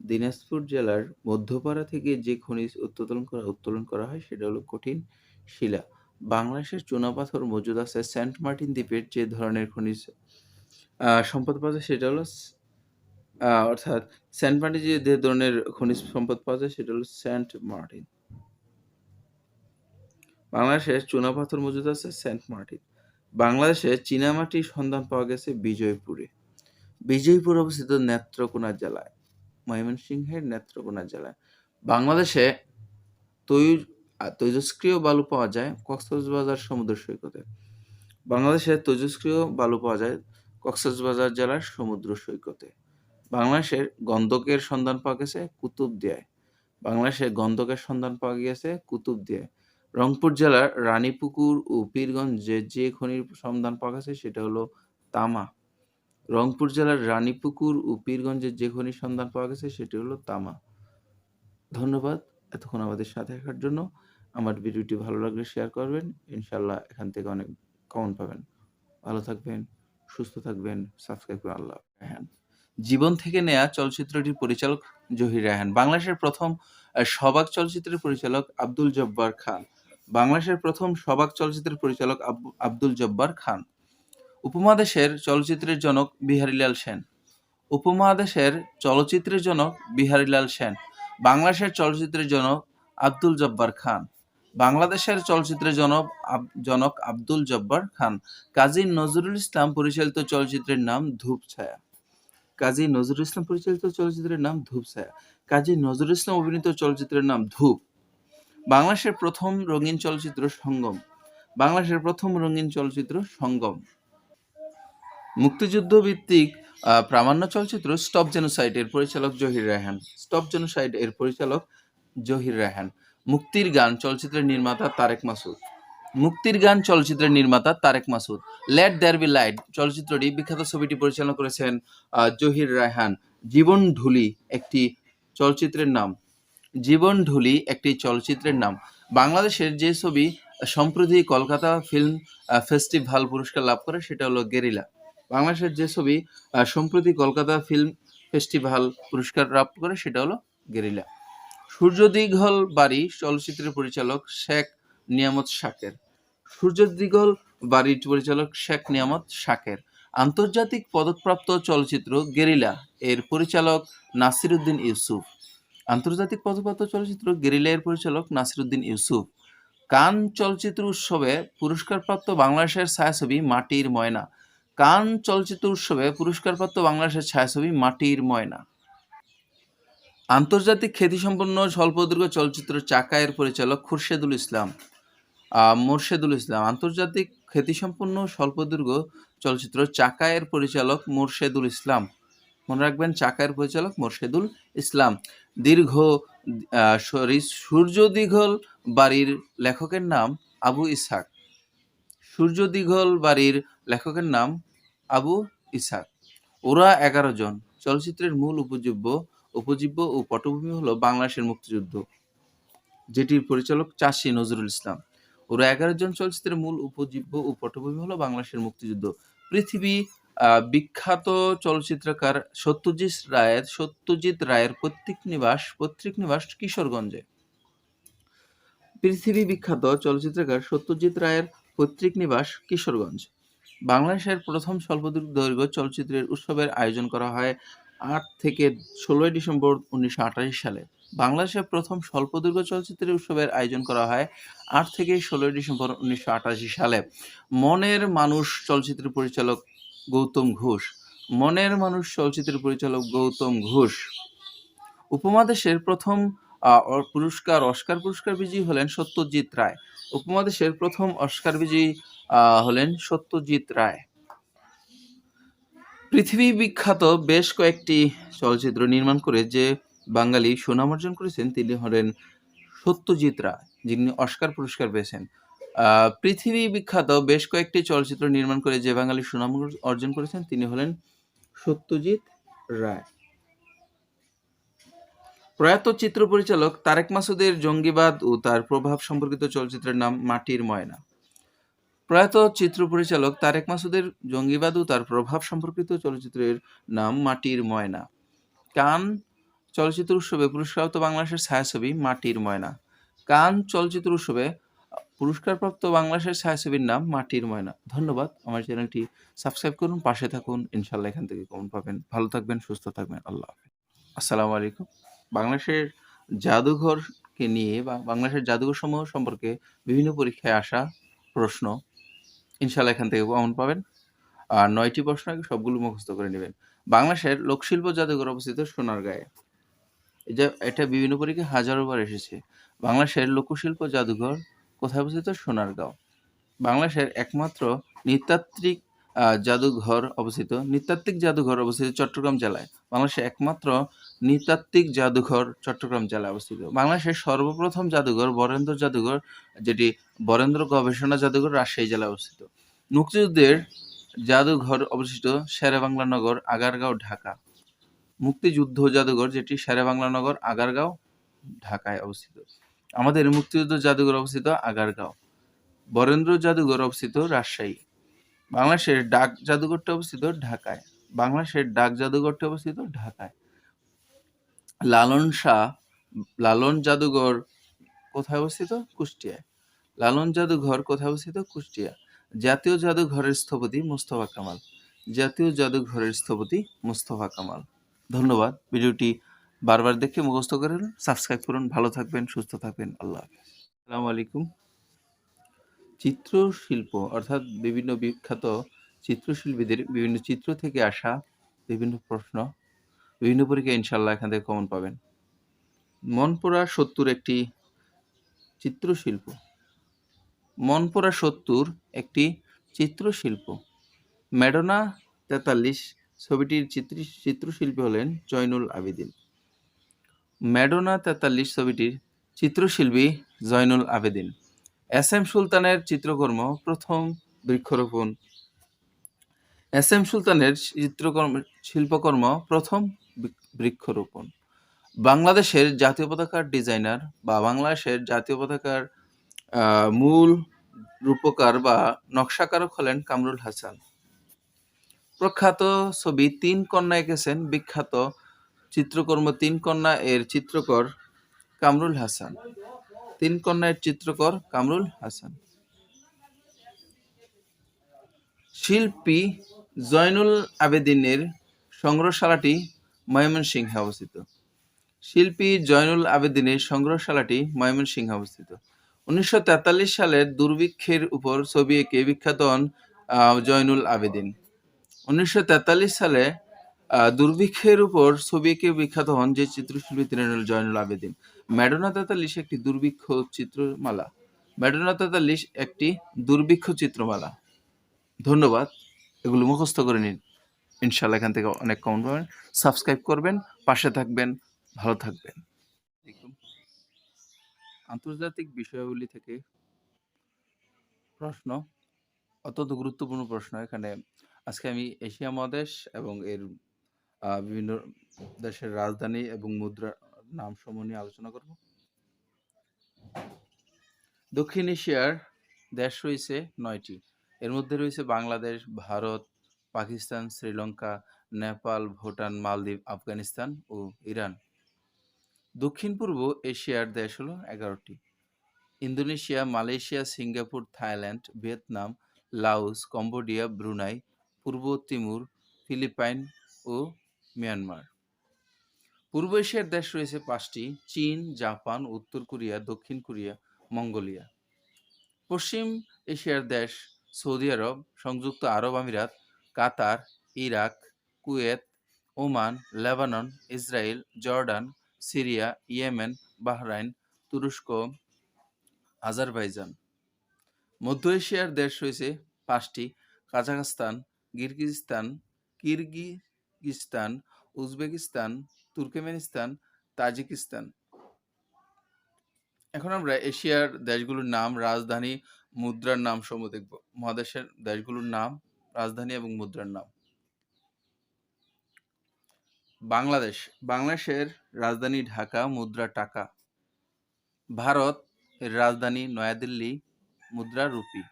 দিনাজপুর জেলার মধ্যপাড়া থেকে যে খনিজ উত্তোলন করা হয় সেটা হলো কঠিন শিলা। বাংলাদেশের চুনাপাথর মজুদ আছে সেন্ট মার্টিন দ্বীপের যে ধরনের খনিজ সম্পদ পাওয়া যায় সেটা হলো অর্থাৎ সেন্ট মার্টিন যে ধরনের খনিজ সম্পদ পাওয়া যায় সেটা হলো সেন্ট মার্টিন। বাংলাদেশের চুনাপাথর মজুদ আছে সেন্ট মার্টিন। বাংলাদেশে চীনামাটির সন্ধান পাওয়া গেছে বিজয়পুরে। বিজয়পুর অবস্থিত নেত্রকোনা জেলায়, ময়মনসিংহের নেত্রকোনা জেলায়। বাংলাদেশে তেজস্ক্রিয় বালু পাওয়া যায় কক্সবাজার সমুদ্র সৈকতে। বাংলাদেশে তেজস্ক্রিয় বালু পাওয়া যায় কক্সবাজার জেলার সমুদ্র সৈকতে। বাংলাদেশের গন্ধকের সন্ধান পাওয়া গেছে কুতুবদিয়ায়। বাংলাদেশে গন্ধকের সন্ধান পাওয়া গিয়েছে কুতুবদিয়ায়। রংপুর জেলার রানীপুকুর ও পীরগঞ্জে যে খনির সন্ধান পাওয়া গেছে সেটা হলো তামা। রংপুর জেলার রানীপুকুর ও পীরগঞ্জে যে খনির সন্ধান পাওয়া গেছে সেটি হলো তামা। ধন্যবাদ এতক্ষণ আমাদের সাথে থাকার জন্য। আমার ভিডিওটি ভালো লাগলে শেয়ার করবেন। ইনশাআল্লাহ এখান থেকে অনেক কমেন্ট পাবেন। ভালো থাকবেন, সুস্থ থাকবেন, সাবস্ক্রাইব করুন। আল্লাহ রায়হান। জীবন থেকে নেয়া চলচ্চিত্রটির পরিচালক জহির রায়হান। বাংলাদেশের প্রথম সবাক চলচ্চিত্রের পরিচালক আব্দুল জব্বার খান। বাংলাদেশের প্রথম সবাক চলচ্চিত্রের পরিচালক আব্দুল জব্বার খান। উপমহাদেশের চলচ্চিত্রের জনক বিহারীলাল সেন। উপমহাদেশের চলচ্চিত্রের জনক বিহারীলাল সেন। বাংলাদেশের চলচ্চিত্রের জনক আব্দুল জব্বার খান। বাংলাদেশের চলচ্চিত্রের জনক আব্দুল জব্বার খান। কাজী নজরুল ইসলাম পরিচালিত চলচ্চিত্রের নাম ধূপছায়া। কাজী নজরুল ইসলাম পরিচালিত চলচ্চিত্রের নাম ধূপছায়া। কাজী নজরুল ইসলাম অভিনীত চলচ্চিত্রের নাম ধূপ। বাংলাদেশের প্রথম রঙিন চলচ্চিত্র সঙ্গম। বাংলাদেশের প্রথম রঙিন চলচ্চিত্র সঙ্গম। মুক্তিযুদ্ধ ভিত্তিক প্রামাণ্য চলচ্চিত্র স্টপ জেনোসাইড এর পরিচালক জহির রায়হান। স্টপ জেনোসাইড এর পরিচালক জহির রায়হান। মুক্তির গান চলচ্চিত্রের নির্মাতা তারেক মাসুদ। মুক্তির গান চলচ্চিত্রের নির্মাতা Tareque Masud. Let there be light চলচ্চিত্রটি বিখ্যাত ছবিটি পরিচালনা করেছেন জহির রায়হান। জীবন ঢুলি একটি চলচ্চিত্রের নাম। জীবন ঢুলি একটি চলচ্চিত্রের নাম। বাংলাদেশের যে ছবি সম্প্রতি কলকাতা ফিল্ম ফেস্টিভ্যাল পুরস্কার লাভ করে সেটা হলো গেরিলা। বাংলাদেশের যে ছবি সম্প্রতি কলকাতা ফিল্ম ফেস্টিভ্যাল পুরস্কার লাভ করে সেটা হলো গেরিলা। সূর্য দীঘল বাড়ি চলচ্চিত্রের পরিচালক শেখ নিয়ামত শাকের। সূর্য দীঘল বাড়ির পরিচালক শেখ নিয়ামত শাকের। আন্তর্জাতিক পদকপ্রাপ্ত চলচ্চিত্র গেরিলা এর পরিচালক নাসির উদ্দিন ইউসুফ। আন্তর্জাতিক পদকপ্রাপ্ত চলচ্চিত্র গেরিলা এর পরিচালক নাসির উদ্দিন ইউসুফ। কান চলচ্চিত্র উৎসবে পুরস্কারপ্রাপ্ত বাংলাদেশের ছায়াছবি মাটির ময়না। কান চলচ্চিত্র উৎসবে পুরস্কারপ্রাপ্ত বাংলাদেশের ছায়াছবি মাটির ময়না। আন্তর্জাতিক খ্যাতিসম্পন্ন স্বল্পদৈর্ঘ্য চলচ্চিত্র চাকা এর পরিচালক মোরশেদুল ইসলাম। আন্তর্জাতিক খ্যাতিসম্পন্ন স্বল্পদৈর্ঘ্য চলচ্চিত্র চাকা এর পরিচালক মোরশেদুল ইসলাম। মনে রাখবেন চাকা এর পরিচালক মোরশেদুল ইসলাম। সূর্য দীঘল বাড়ির লেখকের নাম আবু ইসহাক। সূর্য দীঘল বাড়ির লেখকের নাম আবু ইসহাক। ওরা 11 জন চলচ্চিত্রের মূল উপজীব্য ও পটভূমি হলো বাংলাদেশের মুক্তিযুদ্ধ, যেটির পরিচালক চাষী নজরুল ইসলাম। ওরা 11 জন চলচ্চিত্রের মূল উপজীব্য ও পটভূমি হলো বাংলাদেশের মুক্তিযুদ্ধ। পৃথিবী বিখ্যাত চলচ্চিত্রকার সত্যজিৎ রায়ের পৈতৃক নিবাস কিশোরগঞ্জে। পৃথিবী বিখ্যাত চলচ্চিত্রকার সত্যজিৎ রায়ের পৈতৃক নিবাস কিশোরগঞ্জ। বাংলাদেশের প্রথম স্বল্পদৈর্ঘ্য চলচ্চিত্রের উৎসবের আয়োজন করা হয় 8 থেকে 16 ডিসেম্বর 1988 সালে। বাংলাদেশের প্রথম স্বল্পদৈর্ঘ্য চলচ্চিত্রের উৎসবের আয়োজন করা হয় 8 থেকে 16 ডিসেম্বর 1988 সালে। মনের মানুষ চলচ্চিত্রের পরিচালক গৌতম ঘোষ। মনের মানুষ চলচ্চিত্রের পরিচালক গৌতম ঘোষ। উপমহাদেশের প্রথম অস্কার পুরস্কার বিজয়ী হলেন সত্যজিৎ রায়। উপমহাদেশের প্রথম অস্কার বিজয়ী হলেন সত্যজিৎ রায়। পৃথিবী বিখ্যাত বেশ কয়েকটি চলচ্চিত্র নির্মাণ করে যে বাঙালি সুনাম অর্জন করেছেন তিনি হলেন সত্যজিৎ রায়, যিনি অস্কার পুরস্কার পেয়েছেন। পৃথিবী বিখ্যাত বেশ কয়েকটি চলচ্চিত্র নির্মাণ করে যে বাঙালি সুনাম অর্জন করেছেন তিনি হলেন সত্যজিৎ রায়। প্রয়াত চিত্র পরিচালক তারেক মাসুদের জঙ্গিবাদ ও তার প্রভাব সম্পর্কিত চলচ্চিত্রের নাম মাটির ময়না। প্রয়াত চিত্র পরিচালক তারেক মাসুদের জঙ্গিবাদ ও তার প্রভাব সম্পর্কিত চলচ্চিত্রের নাম মাটির ময়না। কান চলচ্চিত্র উৎসবে পুরস্কারপ্রাপ্ত বাংলাদেশের ছায়াছবি মাটির ময়না। কান চলচ্চিত্র উৎসবে পুরস্কারপ্রাপ্ত বাংলাদেশের ছায়াছবির নাম মাটির ময়না। ধন্যবাদ। আমার চ্যানেলটি সাবস্ক্রাইব করুন, পাশে থাকুন। ইনশাল্লাহ এখান থেকে কমেন্ট পাবেন। ভালো থাকবেন, সুস্থ থাকবেন। আল্লাহ হাফেজ। আসসালামু আলাইকুম। বাংলাদেশের জাদুঘরকে নিয়ে বা বাংলাদেশের জাদুঘর সমূহ সম্পর্কে বিভিন্ন পরীক্ষায় আসা প্রশ্ন ইনশাল্লাহ এখান থেকে কমন পাবেন। আর 9টি প্রশ্ন সবগুলো মুখস্থ করে নেবেন। বাংলাদেশের লোকশিল্প জাদুঘর অবস্থিত সোনারগাঁয়ে। এটা বিভিন্ন পরীক্ষায় হাজারোবার এসেছে। বাংলাদেশের লোকশিল্প জাদুঘর কোথায় অবস্থিত? সোনারগাঁও। বাংলাদেশের একমাত্র নৃতাত্ত্বিক জাদুঘর অবস্থিত চট্টগ্রাম জেলায়। বাংলাদেশের একমাত্র নৃতাত্ত্বিক জাদুঘর চট্টগ্রাম জেলায় অবস্থিত। বাংলাদেশের সর্বপ্রথম জাদুঘর বরেন্দ্র জাদুঘর, যেটি বরেন্দ্র গবেষণা জাদুঘর, রাজশাহী জেলায় অবস্থিত। মুক্তিযুদ্ধের জাদুঘর অবস্থিত শেরেবাংলা নগর, আগারগাঁও, ঢাকা। মুক্তিযুদ্ধ জাদুঘর, যেটি শেরেবাংলা নগর, আগারগাঁও, ঢাকায় অবস্থিত। আমাদের মুক্তিযুদ্ধ জাদুঘর অবস্থিত আগারগাঁও। বরেন্দ্র জাদুঘর অবস্থিত রাজশাহী। বাংলাদেশের ডাক জাদুঘরটি অবস্থিত ঢাকায়। লালন জাদুঘর কোথায় অবস্থিত? কুষ্টিয়ায়। জাতীয় জাদুঘরের স্থপতি মোস্তফা কামাল। ধন্যবাদ। ভিডিওটি বারবার দেখে মুখস্থ করেন, সাবস্ক্রাইব করুন। ভালো থাকবেন, সুস্থ থাকবেন। আল্লাহ হাফেজ। আসসালামু আলাইকুম। চিত্রশিল্প অর্থাৎ বিভিন্ন বিখ্যাত চিত্রশিল্পীদের বিভিন্ন চিত্র থেকে আসা বিভিন্ন প্রশ্ন বিভিন্ন পরীক্ষায় ইনশাল্লাহ এখান থেকে কমন পাবেন। মনপুরা ৭০ একটি চিত্রশিল্প। ম্যাডোনা ৪৩ ছবিটির চিত্রশিল্পী হলেন জয়নুল আবেদিন। এস এম সুলতানের শিল্পকর্ম প্রথম বৃক্ষরোপণ। বাংলাদেশের জাতীয় পতাকার ডিজাইনার বা বাংলাদেশের জাতীয় পতাকার মূল রূপকার বা নকশাকারক হলেন কামরুল হাসান। প্রখ্যাত ছবি ৩ কন্যা এঁকেছেন বিখ্যাত চিত্রকর্ম ৩ কন্যা এর চিত্রকর কামরুল হাসান। শিল্পী জয়নুল আবেদিনের সংগ্রহশালাটি ময়মনসিংহে অবস্থিত। 1943 সালের দুর্ভিক্ষের উপর ছবি এঁকে বিখ্যাত হন জয়নুল আবেদিন। যে চিত্রশিল্পী তিনি হলেন জয়নুল আবেদিন। ম্যাডোনা ৪৩ একটি দুর্ভিক্ষ চিত্রমালা। ধন্যবাদ। এগুলো মুখস্থ করে নিন। ইনশাল্লাহ এখান থেকে অনেক কমেন্ট পাবেন। সাবস্ক্রাইব করবেন, পাশে থাকবেন, ভালো থাকবেন। আন্তর্জাতিক বিষয়াবলী থেকে প্রশ্ন, অত্যন্ত গুরুত্বপূর্ণ প্রশ্ন। এখানে আজকে আমি এশিয়া মহাদেশ এবং এর বিভিন্ন দেশের রাজধানী এবং মুদ্রার নাম সমূহ নিয়ে আলোচনা করব। দক্ষিণ এশিয়ার দেশ রয়েছে 9টি। এর মধ্যে রয়েছে বাংলাদেশ, ভারত, পাকিস্তান, শ্রীলঙ্কা, নেপাল, ভুটান, মালদ্বীপ, আফগানিস্তান ও ইরান। দক্ষিণ পূর্ব এশিয়ার দেশ হলো 11টি। Indonesia, Malaysia, Singapore, Thailand, Vietnam, Laos, Cambodia, Brunei, পূর্ব তিমুর, ফিলিপাইন ও মিয়ানমার। পূর্ব এশিয়ার দেশ রয়েছে 5টি: চীন, জাপান, উত্তর কোরিয়া, দক্ষিণ কোরিয়া, মঙ্গোলিয়া। পশ্চিম এশিয়ার দেশ সৌদি আরব, সংযুক্ত আরব আমিরাত, Qatar, Iraq, Kuwait, Oman, Lebanon, Israel, Jordan, Syria, Yemen, Bahrain, তুরস্ক, আজারবাইজান। মধ্য এশিয়ার দেশ রয়েছে 5টি: Kazakhstan, Kyrgyzstan, Uzbekistan, Turkmenistan, Tajikistan. এখন আমরা এশিয়ার দেশগুলোর নাম, রাজধানী, মুদ্রার নাম সমূহ দেখব। মহাদেশের দেশগুলোর নাম, রাজধানী এবং মুদ্রার নাম। বাংলাদেশ। বাংলাদেশের রাজধানী ঢাকা, মুদ্রা টাকা। ভারত এর রাজধানী নয়াদিল্লি, মুদ্রা রুপি।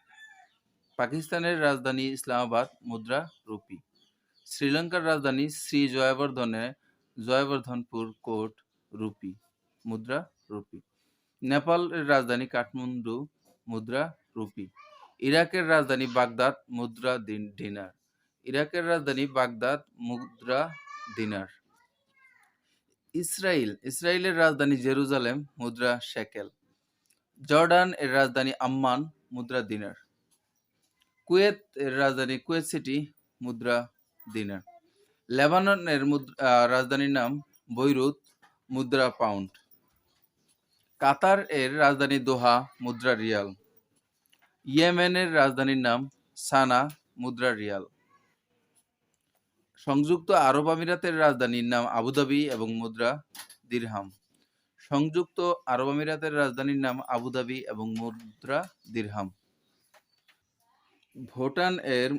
পাকিস্তানের রাজধানী ইসলামাবাদ, মুদ্রা রুপি। শ্রীলঙ্কার রাজধানী জয়বর্ধনপুর কোট, রুপি, মুদ্রা রুপি। নেপালের রাজধানী কাঠমান্ডু, মুদ্রা রুপি। ইরাকের রাজধানী বাগদাদ, মুদ্রা দিনার। ইরাকের রাজধানী বাগদাদ, মুদ্রা দিনার। ইসরায়েলের রাজধানী জেরুজালেম, মুদ্রা শেকেল। জর্ডান এর রাজধানী আম্মান, মুদ্রা দিনার। কুয়েত এর রাজধানী কুয়েত সিটি, মুদ্রা দিনার। লেবানন এর রাজধানীর নাম বৈরুত, মুদ্রা পাউন্ড। কাতার এর রাজধানী দোহা, মুদ্রা রিয়াল। ইয়েমেনের রাজধানীর নাম সানা, মুদ্রা রিয়াল। সংযুক্ত আরব আমিরাতের রাজধানীর নাম আবুধাবি এবং মুদ্রা দিরহাম। সংযুক্ত আরব আমিরাতের রাজধানীর নাম আবুধাবি এবং মুদ্রা দিরহাম। ভুটান এর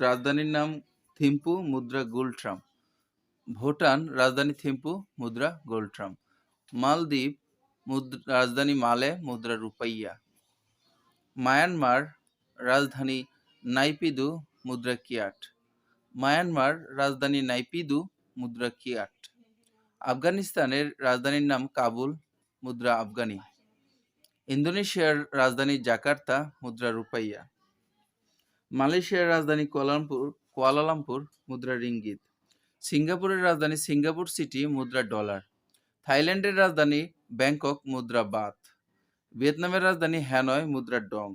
রাজধানীর নাম থিম্পু, মুদ্রা গুলট্রাম। ভুটান রাজধানী থিম্পু, মুদ্রা গুলট্রাম। মালদ্বীপ রাজধানী মালে, মুদ্রা রুপাইয়া। মায়ানমার রাজধানী নাইপিদু, মুদ্রা কিয়াট। মায়ানমার রাজধানী নাইপিদু, মুদ্রা কিয়াট। আফগানিস্তানের রাজধানীর নাম কাবুল, মুদ্রা আফগানি। ইন্দোনেশিয়ার রাজধানী জাকার্তা, মুদ্রা রুপাইয়া। মালয়েশিয়ার রাজধানী কুয়ালালামপুর, মুদ্রা রিঙ্গিত। সিঙ্গাপুরের রাজধানী সিঙ্গাপুর সিটি, মুদ্রা ডলার। থাইল্যান্ডের রাজধানী ব্যাংকক, মুদ্রা বাত। ভিয়েতনামের রাজধানী হ্যানয়, মুদ্রা ডং।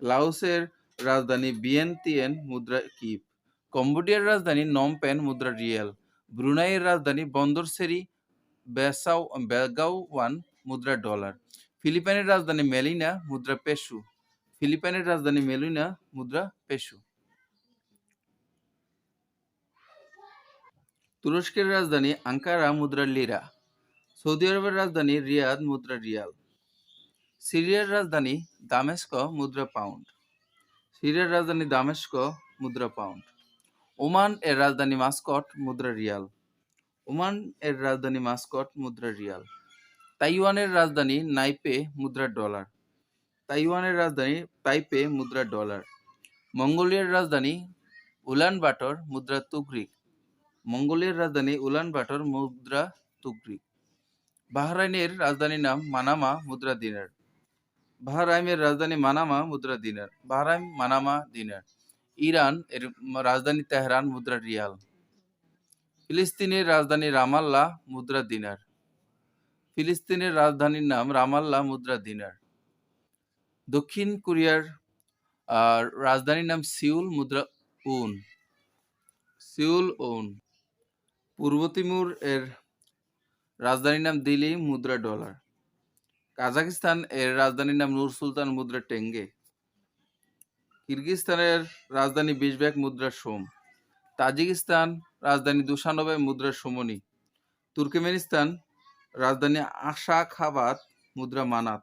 লাওসের রাজধানী ভিয়েনতিয়েন, মুদ্রা কিপ। কম্বোডিয়ার রাজধানী নমপেন, মুদ্রা রিয়েল। ব্রুনাইয়ের রাজধানী বন্দর সেরি বেগাওয়ান, মুদ্রা ডলার। ফিলিপাইনের রাজধানী মেলিনা, মুদ্রা পেসু। ফিলিপাইনের রাজধানী মেলিনা, মুদ্রা পেসু। তুরস্কের রাজধানী আঙ্কারা, মুদ্রা লিরা। সৌদি আরবের রাজধানী রিয়াদ, মুদ্রা রিয়াল। সিরিয়ার রাজধানী দামেস্ক, মুদ্রা পাউন্ড। সিরিয়ার রাজধানী দামেস্ক, মুদ্রা পাউন্ড। ওমান এর রাজধানী মাস্কট, মুদ্রা রিয়াল। ওমান এর রাজধানী মাস্কট, মুদ্রা রিয়াল। তাইওয়ানের রাজধানী নাইপে, মুদ্রা ডলার। তাইওয়ানের রাজধানী তাইপে, মুদ্রা ডলার। মঙ্গোলিয়ার রাজধানী উলানবাটর, মুদ্রা তুগরিক। মঙ্গোলিয়ার রাজধানী উলানবাটর, মুদ্রা তুগরিক। বাহরাইনের রাজধানীর নাম মানামা, মুদ্রা দিনার। বাহরাইনের রাজধানী মানামা, মুদ্রা দিনার। বাহরাইন, মানামা, দিনার। ইরান এর রাজধানী তেহরান, মুদ্রা রিয়াল। ফিলিস্তিনের রাজধানী রামাল্লাহ, মুদ্রা দিনার। ফিলিস্তিনের রাজধানীর নাম রামাল্লাহ, মুদ্রা দিনার। দক্ষিণ কোরিয়ার রাজধানীর নাম সিউল, মুদ্রা উন। সিউল উন। পূর্ব তিমুর এর রাজধানীর নাম দিল্লি, মুদ্রা ডলার। কাজাকিস্তান এর রাজধানীর নাম নূর সুলতান, মুদ্রা টেঙ্গে। কিরগিজস্তানের রাজধানী বিশবেক, মুদ্রা সোম। তাজিকিস্তান রাজধানী দুশানবে, মুদ্রা সুমনি। তুর্কমেনিস্তান রাজধানী আশাখাবাদ, মুদ্রা মানাত।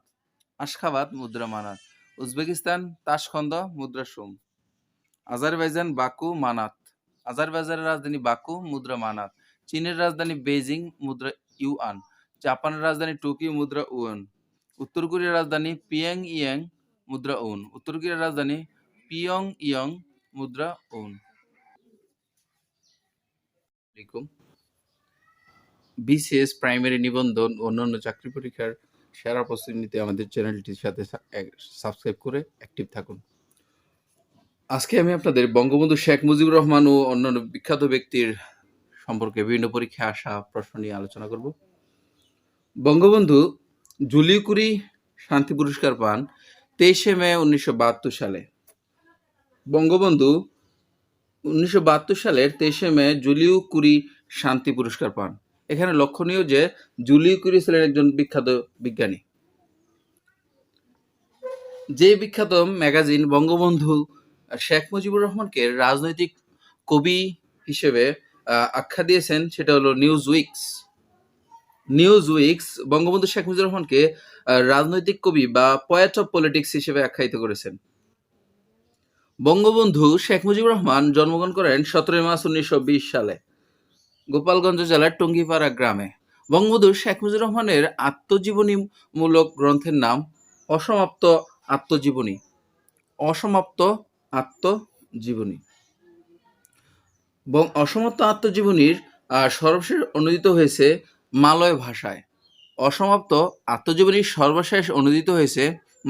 আশখাবাদ, মুদ্রা মানাত। উজবেকিস্তান তাশখন্দ, মুদ্রা সোম। Azerbaijan Baku, manat. আজারবাইজানের রাজধানী বাকু, মুদ্রা মানাত। চীনের রাজধানী বেইজিং, মুদ্রা ইউয়ান। জাপানের রাজধানী টোকিও, মুদ্রা উয়ন। উত্তর কোরিয়ার রাজধানী পিয়ংইয়ং, মুদ্রা উন। উত্তর কোরিয়ার রাজধানী পিয়ংইয়ং, মুদ্রা উন। বিসিএস প্রাইমারি নিবন্ধন অন্যান্য চাকরি পরীক্ষার সেরা প্রস্তুতি নিতে আমাদের চ্যানেলটির সাথে সাবস্ক্রাইব করে অ্যাক্টিভ থাকুন। আজকে আমি আপনাদের বঙ্গবন্ধু শেখ মুজিবুর রহমান ও অন্যান্য বিখ্যাত ব্যক্তির সম্পর্কে বিভিন্ন পরীক্ষায় আসা প্রশ্ন নিয়ে আলোচনা করব। বঙ্গবন্ধু জুলিও কুরি শান্তি পুরস্কার পান 23শে মে 1972 সালে। বঙ্গবন্ধু 1972 সালের 23শে মে জুলিও কুরি শান্তি পুরস্কার পান। এখানে লক্ষণীয় যে জুলিও কুরি ছিলেন একজন বিখ্যাত বিজ্ঞানী। যে বিখ্যাত ম্যাগাজিন বঙ্গবন্ধু শেখ মুজিবুর রহমানকে রাজনৈতিক কবি হিসেবে আখ্যা দিয়েছেন সেটা হলো নিউজ উইকস বঙ্গবন্ধু শেখ মুজিবুর রহমানকে রাজনৈতিক কবি বা পোয়েট অফ পলিটিক্স হিসেবে আখ্যায়িত করেছেন। বঙ্গবন্ধু শেখ মুজিবুর রহমান জন্মগ্রহণ করেন 17 মার্চ 1920 সালে গোপালগঞ্জ জেলার টঙ্গিপাড়া গ্রামে। বঙ্গবন্ধু শেখ মুজিবুর রহমানের আত্মজীবনীমূলক গ্রন্থের নাম অসমাপ্ত আত্মজীবনী। অসমাপ্ত আত্মজীবনী অসমাপ্ত আত্মজীবনীর সর্বশেষ অনুদিত হয়েছে মালয় ভাষায়। অসমাপ্ত আত্মজীবনীর সর্বশেষ অনুদিত হয়েছে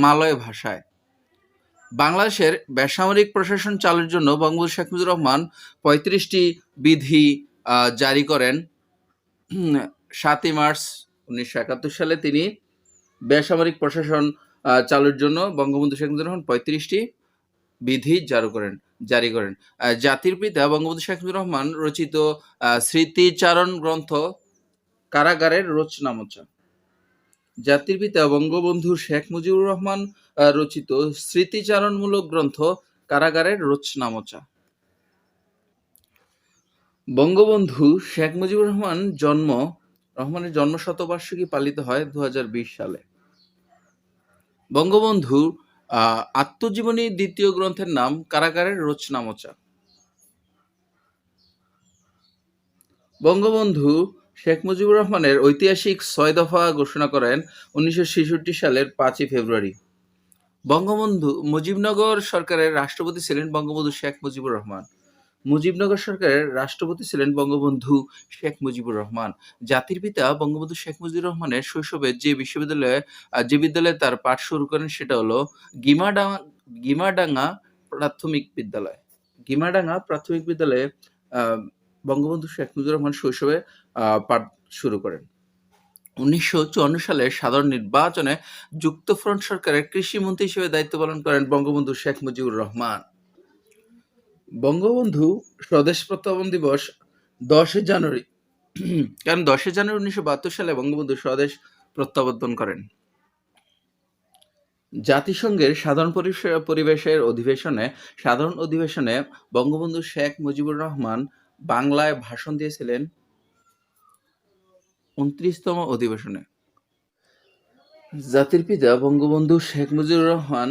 মালয় ভাষায়। বাংলাদেশের বেসামরিক প্রশাসন চালুর জন্য বঙ্গবন্ধু শেখ মুজিবুর রহমান 35টি বিধি জারি করেন। 7ই মার্চ 1971 সালে তিনি বেসামরিক প্রশাসন চালুর জন্য বঙ্গবন্ধু শেখ মুজিবুর রহমান 35টি বিধি জারি করেন। জাতির পিতা বঙ্গবন্ধু শেখ মুজিবুর রহমান রচিত স্মৃতিচারণ গ্রন্থ কারাগারের রচনামচা। জাতির পিতা বঙ্গবন্ধু শেখ মুজিবুর রহমান রচিত স্মৃতিচারণমূলক গ্রন্থ কারাগারের রচনামচা। বঙ্গবন্ধু শেখ মুজিবুর রহমানের জন্ম শতবার্ষিকী পালিত হয় 2020 সালে। বঙ্গবন্ধু আত্মজীবনী দ্বিতীয় গ্রন্থের নাম কারাগারের রচনামচা। বঙ্গবন্ধু শেখ মুজিবুর রহমানের ঐতিহাসিক 6 দফা ঘোষণা করেন 1966 সালের 5ই ফেব্রুয়ারি। বঙ্গবন্ধু মুজিবনগর সরকারের রাষ্ট্রপতি ছিলেন বঙ্গবন্ধু শেখ মুজিবুর রহমান। মুজিবনগর সরকারের রাষ্ট্রপতি ছিলেন বঙ্গবন্ধু শেখ মুজিবুর রহমান। জাতির পিতা বঙ্গবন্ধু শেখ মুজিবুর রহমানের শৈশবে যে বিদ্যালয়ে তার পাঠ শুরু করেন সেটা হলো গিমাডাঙ্গা প্রাথমিক বিদ্যালয়। গিমাডাঙ্গা প্রাথমিক বিদ্যালয়ে বঙ্গবন্ধু শেখ মুজিবুর রহমান শৈশবে পাঠ শুরু করেন। 1954 সালের সাধারণ নির্বাচনে যুক্তফ্রন্ট সরকারের কৃষিমন্ত্রী হিসেবে দায়িত্ব পালন করেন বঙ্গবন্ধু শেখ মুজিবুর রহমান। বঙ্গবন্ধু স্বদেশ প্রত্যাবর্তন দিবস 10 জানুয়ারি 1972 সালে বঙ্গবন্ধু স্বদেশ প্রত্যাবর্তন করেন। জাতিসংঘের সাধারণ অধিবেশনে বঙ্গবন্ধু শেখ মুজিবুর রহমান বাংলায় ভাষণ দিয়েছিলেন 29তম অধিবেশনে। জাতির পিতা বঙ্গবন্ধু শেখ মুজিবুর রহমান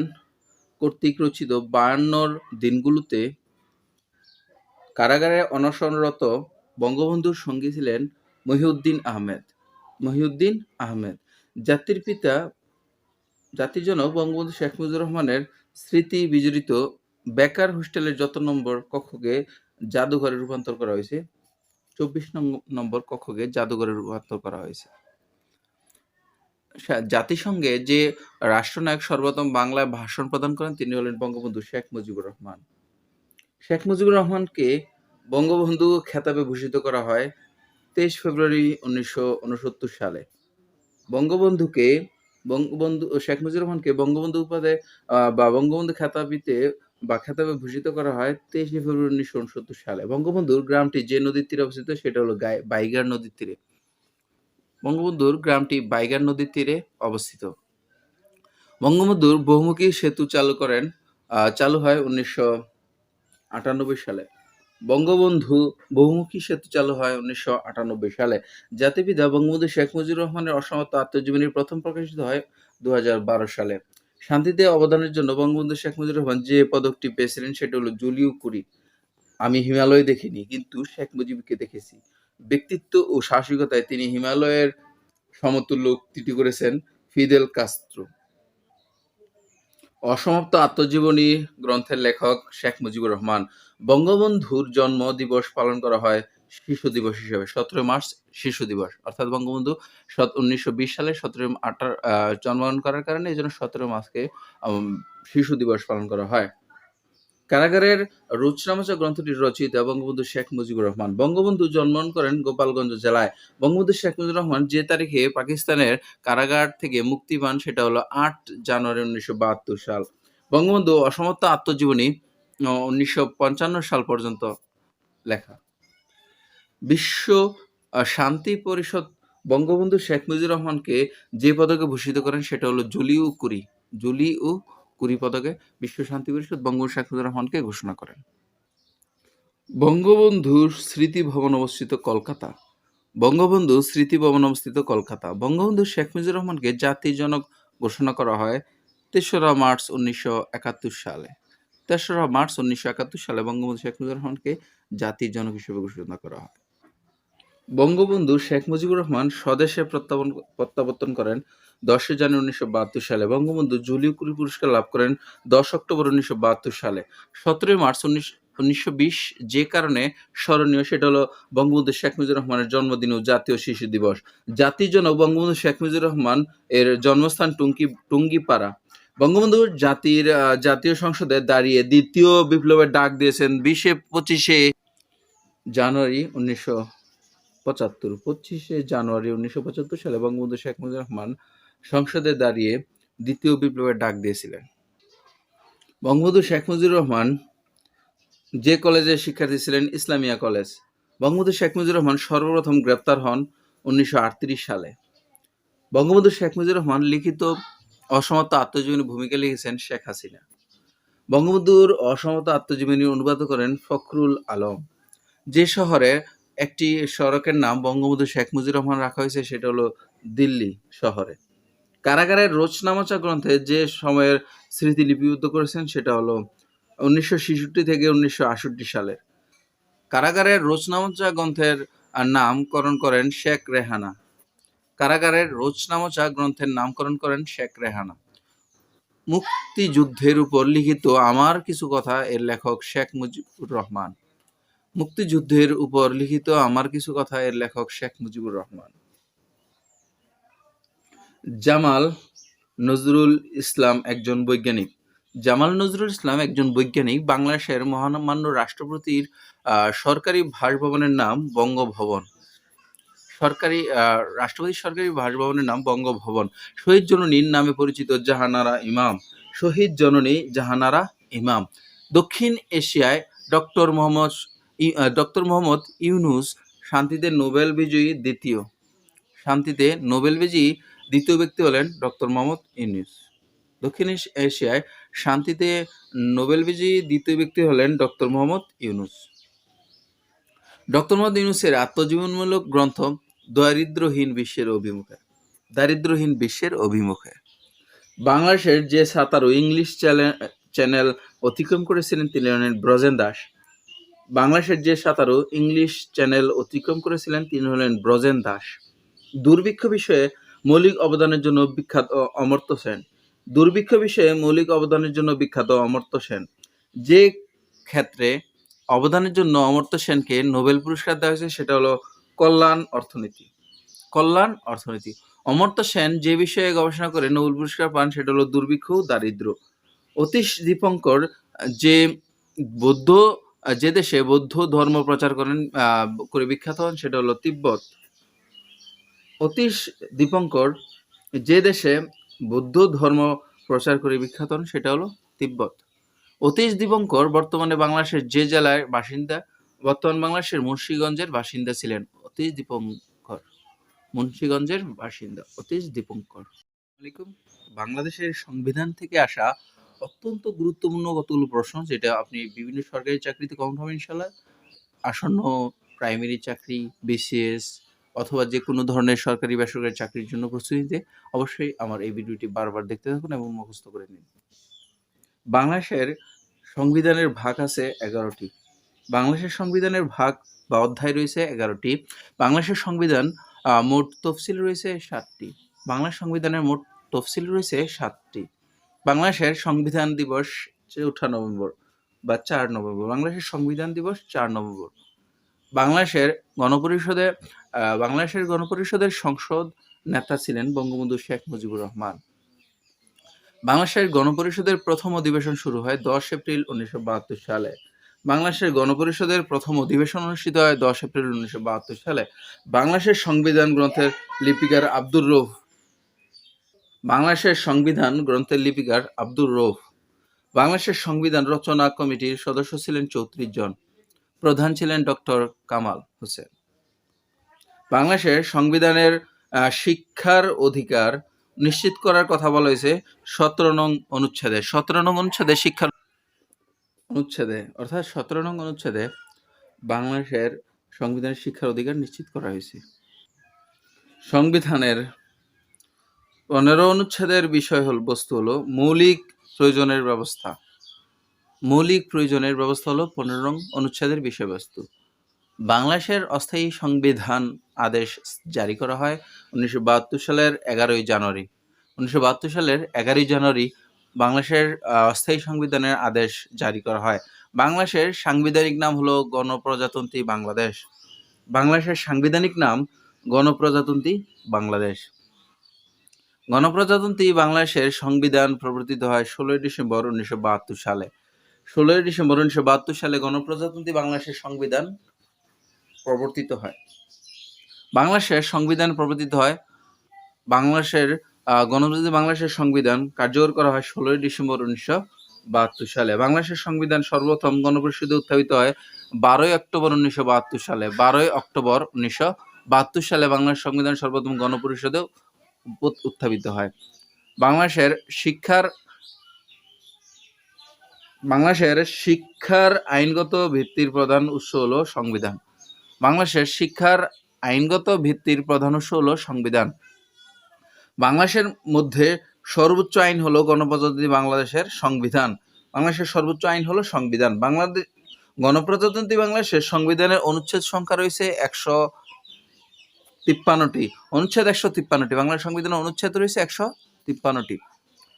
কর্তৃক রচিত 52 দিনগুলোতে কারাগারে অনশনরত বঙ্গবন্ধুর সঙ্গী ছিলেন মহিউদ্দিন আহমেদ। জাতির জনক বঙ্গবন্ধু শেখ মুজিবুর রহমানের স্মৃতি বিজড়িত বেকার হোস্টেলের যত নম্বর কক্ষকে জাদুঘরে রূপান্তর করা হয়েছে। 24 নম্বর কক্ষকে জাদুঘরে রূপান্তর করা হয়েছে। জাতিসংঘে যে রাষ্ট্রনায়ক সর্বপ্রথম বাংলায় ভাষণ প্রদান করেন তিনি হলেন বঙ্গবন্ধু শেখ মুজিবুর রহমান। শেখ মুজিবুর রহমানকে বঙ্গবন্ধু খেতাবে ভূষিত করা হয় 23 ফেব্রুয়ারি 1969 সালে। শেখ মুজিবুর রহমানকে বঙ্গবন্ধু উপাধি বা বঙ্গবন্ধু খেতাবে ভূষিত করা হয় 23 ফেব্রুয়ারি 1969 সালে। বঙ্গবন্ধুর গ্রামটি যে নদীর তীরে অবস্থিত সেটা হলো বাইগার নদীর তীরে। বঙ্গবন্ধুর গ্রামটি বাইগার নদীর তীরে অবস্থিত। বঙ্গবন্ধুর বহুমুখী সেতু চালু হয় 1998 সালে। বঙ্গবন্ধু বহুমুখী সেতু চালু হয় 1998 সালে। জাতির পিতা বঙ্গবন্ধু শেখ মুজিবুর রহমানের অসমাপ্ত আত্মজীবনী প্রথম প্রকাশিত হয় 2012 সালে। শান্তিতে অবদানের জন্য বঙ্গবন্ধু শেখ মুজিবুর রহমান যে পদকটি পেয়েছিলেন সেটা হলো জুলিও কুরি। আমি হিমালয় দেখিনি, কিন্তু শেখ মুজিবকে দেখেছি। ব্যক্তিত্ব ও সাহসিকতায় তিনি হিমালয়ের সমতুল্য উক্তিটি করেছেন ফিদেল কাস্ত্রো। অসমাপ্ত আত্মজীবনী গ্রন্থের লেখক শেখ মুজিবুর রহমান। বঙ্গবন্ধুর জন্ম দিবস পালন করা হয় শিশু দিবস হিসেবে। 17 মার্চ শিশু দিবস, অর্থাৎ বঙ্গবন্ধু 1920 সালে 17 জন্মগ্রহণ করার কারণে এই জন্য 17 মার্চকে শিশু দিবস পালন করা হয়। কারাগারের রোজ নামক গ্রন্থটি রচয়িতা বঙ্গবন্ধু শেখ মুজিবুর রহমান। বঙ্গবন্ধু জন্মগ্রহণ করেন গোপালগঞ্জ জেলায়। বঙ্গবন্ধু শেখ মুজিবুর রহমান যে তারিখে পাকিস্তানের কারাগার থেকে মুক্তি পান সেটা হলো ৮ জানুয়ারি ১৯৭২ সাল। বঙ্গবন্ধু অসমাপ্ত আত্মজীবনী ১৯৫৫ সাল পর্যন্ত লেখা। বিশ্ব শান্তি পরিষদ বঙ্গবন্ধু শেখ মুজিবুর রহমানকে যে পদকে ভূষিত করেন সেটা হলো জুলি ও কুরি পদকে বিশ্ব শান্তি পরিষদ বঙ্গবন্ধু শেখ মুজিবুর রহমানকে ঘোষণা করেন। বঙ্গবন্ধুর স্মৃতি ভবন অবস্থিত কলকাতা। বঙ্গবন্ধু স্মৃতি ভবন অবস্থিত কলকাতা। বঙ্গবন্ধু শেখ মুজিবুর রহমানকে জাতির জনক ঘোষণা করা হয় ৩রা মার্চ ১৯৭১ সালে। ৩রা মার্চ ১৯৭১ সালে বঙ্গবন্ধু শেখ মুজিবুর রহমানকে জাতির জনক হিসেবে ঘোষণা করা হয়। বঙ্গবন্ধু শেখ মুজিবুর রহমান স্বদেশে প্রত্যাবর্তন করেন ১০ জানুয়ারি ১৯৭২ সালে। বঙ্গবন্ধু জুলিও কুরি পুরস্কার লাভ করেন ১০ অক্টোবর ১৯৭২ সালে। ১৭ মার্চ ১৯২০ যে কারণে স্মরণীয় সেটা হলো বঙ্গবন্ধু শেখ মুজিবুর রহমানের জন্মদিন ও জাতীয় শিশু দিবস। জাতির জনক বঙ্গবন্ধু শেখ মুজিবুর রহমান এর জন্মস্থান টুঙ্গিপাড়া। বঙ্গবন্ধু জাতীয় সংসদে দাঁড়িয়ে দ্বিতীয় বিপ্লবের ডাক দিয়েছেন ২৫শে জানুয়ারি ২৫শে জানুয়ারি ১৯৭৫ সালে বঙ্গবন্ধু শেখ মুজিবুর রহমান সংসদে দাঁড়িয়ে দ্বিতীয় বিপ্লবের ডাক দিয়েছিলেন। বঙ্গবন্ধু শেখ মুজিবুর রহমান যে কলেজের শিক্ষার্থী ছিলেন ইসলামিয়া কলেজ। বঙ্গবন্ধু শেখ মুজিবুর রহমান সর্বপ্রথম গ্রেপ্তার হন ১৯৩৮ সালে। বঙ্গবন্ধু শেখ মুজিবুর রহমান লিখিত অসমাপ্ত আত্মজীবনী ভূমিকা লিখেছেন শেখ হাসিনা। বঙ্গবন্ধুর অসমাপ্ত আত্মজীবনী অনুবাদ করেন ফখরুল আলম। যে শহরে একটি সড়কের নাম বঙ্গবন্ধু শেখ মুজিবুর রহমান রাখা হয়েছে সেটা হলো দিল্লি শহরে। কারাগারের রোজনামচা গ্রন্থে যে সময়ের স্মৃতি লিপিবদ্ধ করেছেন সেটা হলো ১৯৬৬ থেকে ১৯৬৮ সালের। কারাগারের রোজনামচা গ্রন্থের নামকরণ করেন শেখ রেহানা। কারাগারের রোজনামচা গ্রন্থের নামকরণ করেন শেখ রেহানা। মুক্তিযুদ্ধের উপর লিখিত আমার কিছু কথা এর লেখক শেখ মুজিবুর রহমান। মুক্তিযুদ্ধের উপর লিখিত আমার কিছু কথা এর লেখক শেখ মুজিবুর রহমান। জামাল নজরুল ইসলাম একজন বৈজ্ঞানিক। জামাল নজরুল ইসলাম একজন বৈজ্ঞানিক। বাংলাদেশের মহামান্য রাষ্ট্রপতির সরকারি বাসভবনের নাম বঙ্গভবন। রাষ্ট্রপতির সরকারি বাসভবনের নাম বঙ্গভবন। শহীদ জননীর নামে পরিচিত জাহানারা ইমাম। শহীদ জননী জাহানারা ইমাম। দক্ষিণ এশিয়ায় ডক্টর মোহাম্মদ ইউনূস শান্তিতে নোবেল বিজয়ী দ্বিতীয় ব্যক্তি হলেন ডক্টর মোহাম্মদ ইউনূস। দক্ষিণ এশিয়ায় শান্তিতে নোবেল বিজয়ী দ্বিতীয় ব্যক্তি হলেন ডক্টর মোহাম্মদ ইউনূস। ডক্টর মোহাম্মদ ইউনূসের আত্মজীবনীমূলক গ্রন্থ দারিদ্র্যহীন বিশ্বের অভিমুখে। বাংলাদেশের যে ৭৭ ইংলিশ চ্যানেল অতিক্রম করেছিলেন তিনি হলেন ব্রজেন দাস। বাংলাদেশের যে ৭৭ ইংলিশ চ্যানেল অতিক্রম করেছিলেন তিনি হলেন ব্রজেন দাস। দুর্ভিক্ষ বিষয়ে মৌলিক অবদানের জন্য বিখ্যাত অমর্ত্য সেন। যে ক্ষেত্রে অবদানের জন্য অমর্ত্য সেনকে নোবেল পুরস্কার দেওয়া হয়েছে সেটা হলো কল্যাণ অর্থনীতি। অমর্ত্য সেন যে বিষয়ে গবেষণা করে নোবেল পুরস্কার পান সেটা হলো দুর্ভিক্ষ ও দারিদ্র্য। অতীশ দীপঙ্কর যে দেশে বৌদ্ধ ধর্ম প্রচার করে বিখ্যাত হন সেটা হলো তিব্বত। অতীশ দীপঙ্কর যে দেশে বৌদ্ধ ধর্ম প্রচার করে বিখ্যাত হন সেটা হলো তিব্বত। অতীশ দীপঙ্কর বর্তমানে বাংলাদেশের যে জেলার বাসিন্দা, বর্তমান বাংলাদেশের মুন্সিগঞ্জের বাসিন্দা ছিলেন। অতীশ দীপঙ্কর। বাংলাদেশের সংবিধান থেকে আসা অত্যন্ত গুরুত্বপূর্ণ কতগুলো প্রশ্ন যেটা আপনি বিভিন্ন সরকারি চাকরিতে কমন হবে ইনশাল্লাহ। আসন্ন প্রাইমারি চাকরি, বিসিএস অথবা যে কোনো ধরনের সরকারি বেসরকারি চাকরির জন্য প্রস্তুতি নিতে অবশ্যই আমার এই ভিডিওটি বারবার দেখতে থাকুন এবং মুখস্থ করে নিন। বাংলাদেশের সংবিধানের ভাগ আছে 11টি। বাংলাদেশের সংবিধানের ভাগ বা অধ্যায় রয়েছে 11টি। বাংলাদেশের সংবিধান মোট তফসিল রয়েছে 7টি। বাংলাদেশ সংবিধানের মোট তফসিল রয়েছে 7টি। বাংলাদেশের সংবিধান দিবস 4 নভেম্বর বা 4 নভেম্বর। বাংলাদেশের সংবিধান দিবস 4 নভেম্বর। বাংলাদেশের গণপরিষদের সংসদ নেতা ছিলেন বঙ্গবন্ধু শেখ মুজিবুর রহমান। বাংলাদেশের গণপরিষদের প্রথম অধিবেশন শুরু হয় 10 এপ্রিল 1972 সালে। বাংলাদেশের গণপরিষদের প্রথম অধিবেশন অনুষ্ঠিত হয় 10 এপ্রিল 1972 সালে। বাংলাদেশের সংবিধান গ্রন্থের লিপিকার আব্দুর রউফ। বাংলাদেশের সংবিধান গ্রন্থের লিপিকার আব্দুর রউফ। বাংলাদেশের সংবিধান রচনা কমিটির সদস্য ছিলেন 34 জন। প্রধান ছিলেন ডক্টর কামাল হোসেন। বাংলাদেশের সংবিধানের শিক্ষার অধিকার নিশ্চিত করার কথা বলা হয়েছে 17 নং অনুচ্ছেদে। 17 নং অনুচ্ছেদে শিক্ষার অনুচ্ছেদে অর্থাৎ 17 নং অনুচ্ছেদে বাংলাদেশের সংবিধানের শিক্ষার অধিকার নিশ্চিত করা হয়েছে। সংবিধানের 15 অনুচ্ছেদের বিষয় বস্তু হলো মৌলিক প্রয়োজনের ব্যবস্থা। মৌলিক প্রয়োজনের ব্যবস্থা হলো 15 নং অনুচ্ছেদের বিষয়বস্তু। বাংলাদেশের অস্থায়ী সংবিধান আদেশ জারি করা হয় 1972 সালের 11 জানুয়ারি। 1972 সালের 11 জানুয়ারি বাংলাদেশের অস্থায়ী সংবিধানের আদেশ জারি করা হয়। বাংলাদেশের সাংবিধানিক নাম হলো গণপ্রজাতন্ত্রী বাংলাদেশ। বাংলাদেশের সাংবিধানিক নাম গণপ্রজাতন্ত্রী বাংলাদেশ। গণপ্রজাতন্ত্রী বাংলাদেশের সংবিধান প্রবর্তিত হয় 16 ডিসেম্বর 1972 সালে। 16 ডিসেম্বর 1972 সালে গণপ্রজাতন্ত্রী বাংলাদেশের সংবিধান প্রবর্তিত হয়। বাংলাদেশের সংবিধান প্রবর্তিত হয়। বাংলাদেশের গণপ্রজাতন্ত্রী বাংলাদেশের সংবিধান কার্যকর করা হয় 16 ডিসেম্বর 1972 সালে। বাংলাদেশের সংবিধান সর্বপ্রথম গণপরিষদে উত্থাপিত হয় 12 অক্টোবর 1972 সালে। 12 অক্টোবর 1972 সালে বাংলাদেশ সংবিধান সর্বপ্রথম গণপরিষদে উত্থাপিত হয়। বাংলাদেশের শিক্ষার আইনগত ভিত্তির প্রধান উৎস হলো সংবিধান। বাংলাদেশের শিক্ষার আইনগত ভিত্তির প্রধান উৎস হলো সংবিধান। বাংলাদেশের মধ্যে সর্বোচ্চ আইন হলো গণপ্রজাতন্ত্রী বাংলাদেশের সংবিধান। বাংলাদেশের সর্বোচ্চ আইন হলো সংবিধান। গণপ্রজাতন্ত্রী বাংলাদেশের সংবিধানের অনুচ্ছেদ সংখ্যা রয়েছে 153টি। অনুচ্ছেদ 153টি। বাংলাদেশ সংবিধানের অনুচ্ছেদ রয়েছে 153টি।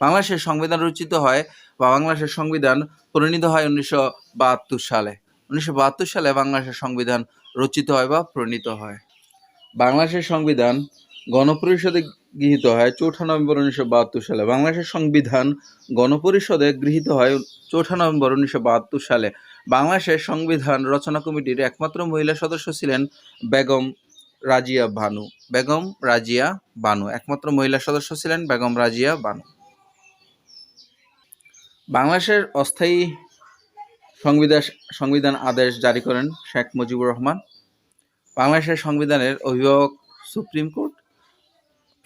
বাংলাদেশের সংবিধান রচিত হয় বা বাংলাদেশের সংবিধান প্রণীত হয় 1972 সালে। 1972 সালে বাংলাদেশের সংবিধান রচিত হয় বা প্রণীত হয়। বাংলাদেশের সংবিধান গণপরিষদে গৃহীত হয় 4 নভেম্বর 1972 সালে। বাংলাদেশের সংবিধান গণপরিষদে গৃহীত হয় 4 নভেম্বর 1972 সালে। বাংলাদেশের সংবিধান রচনা কমিটির একমাত্র মহিলা সদস্য ছিলেন বেগম রাজিয়া বানু। বেগম রাজিয়া বানু একমাত্র মহিলা সদস্য ছিলেন বেগম রাজিয়া বানু। বাংলাদেশের অস্থায়ী সংবিধান আদেশ জারি করেন শেখ মুজিবুর রহমান। বাংলাদেশের সংবিধানের অভিভাবক সুপ্রিম কোর্ট।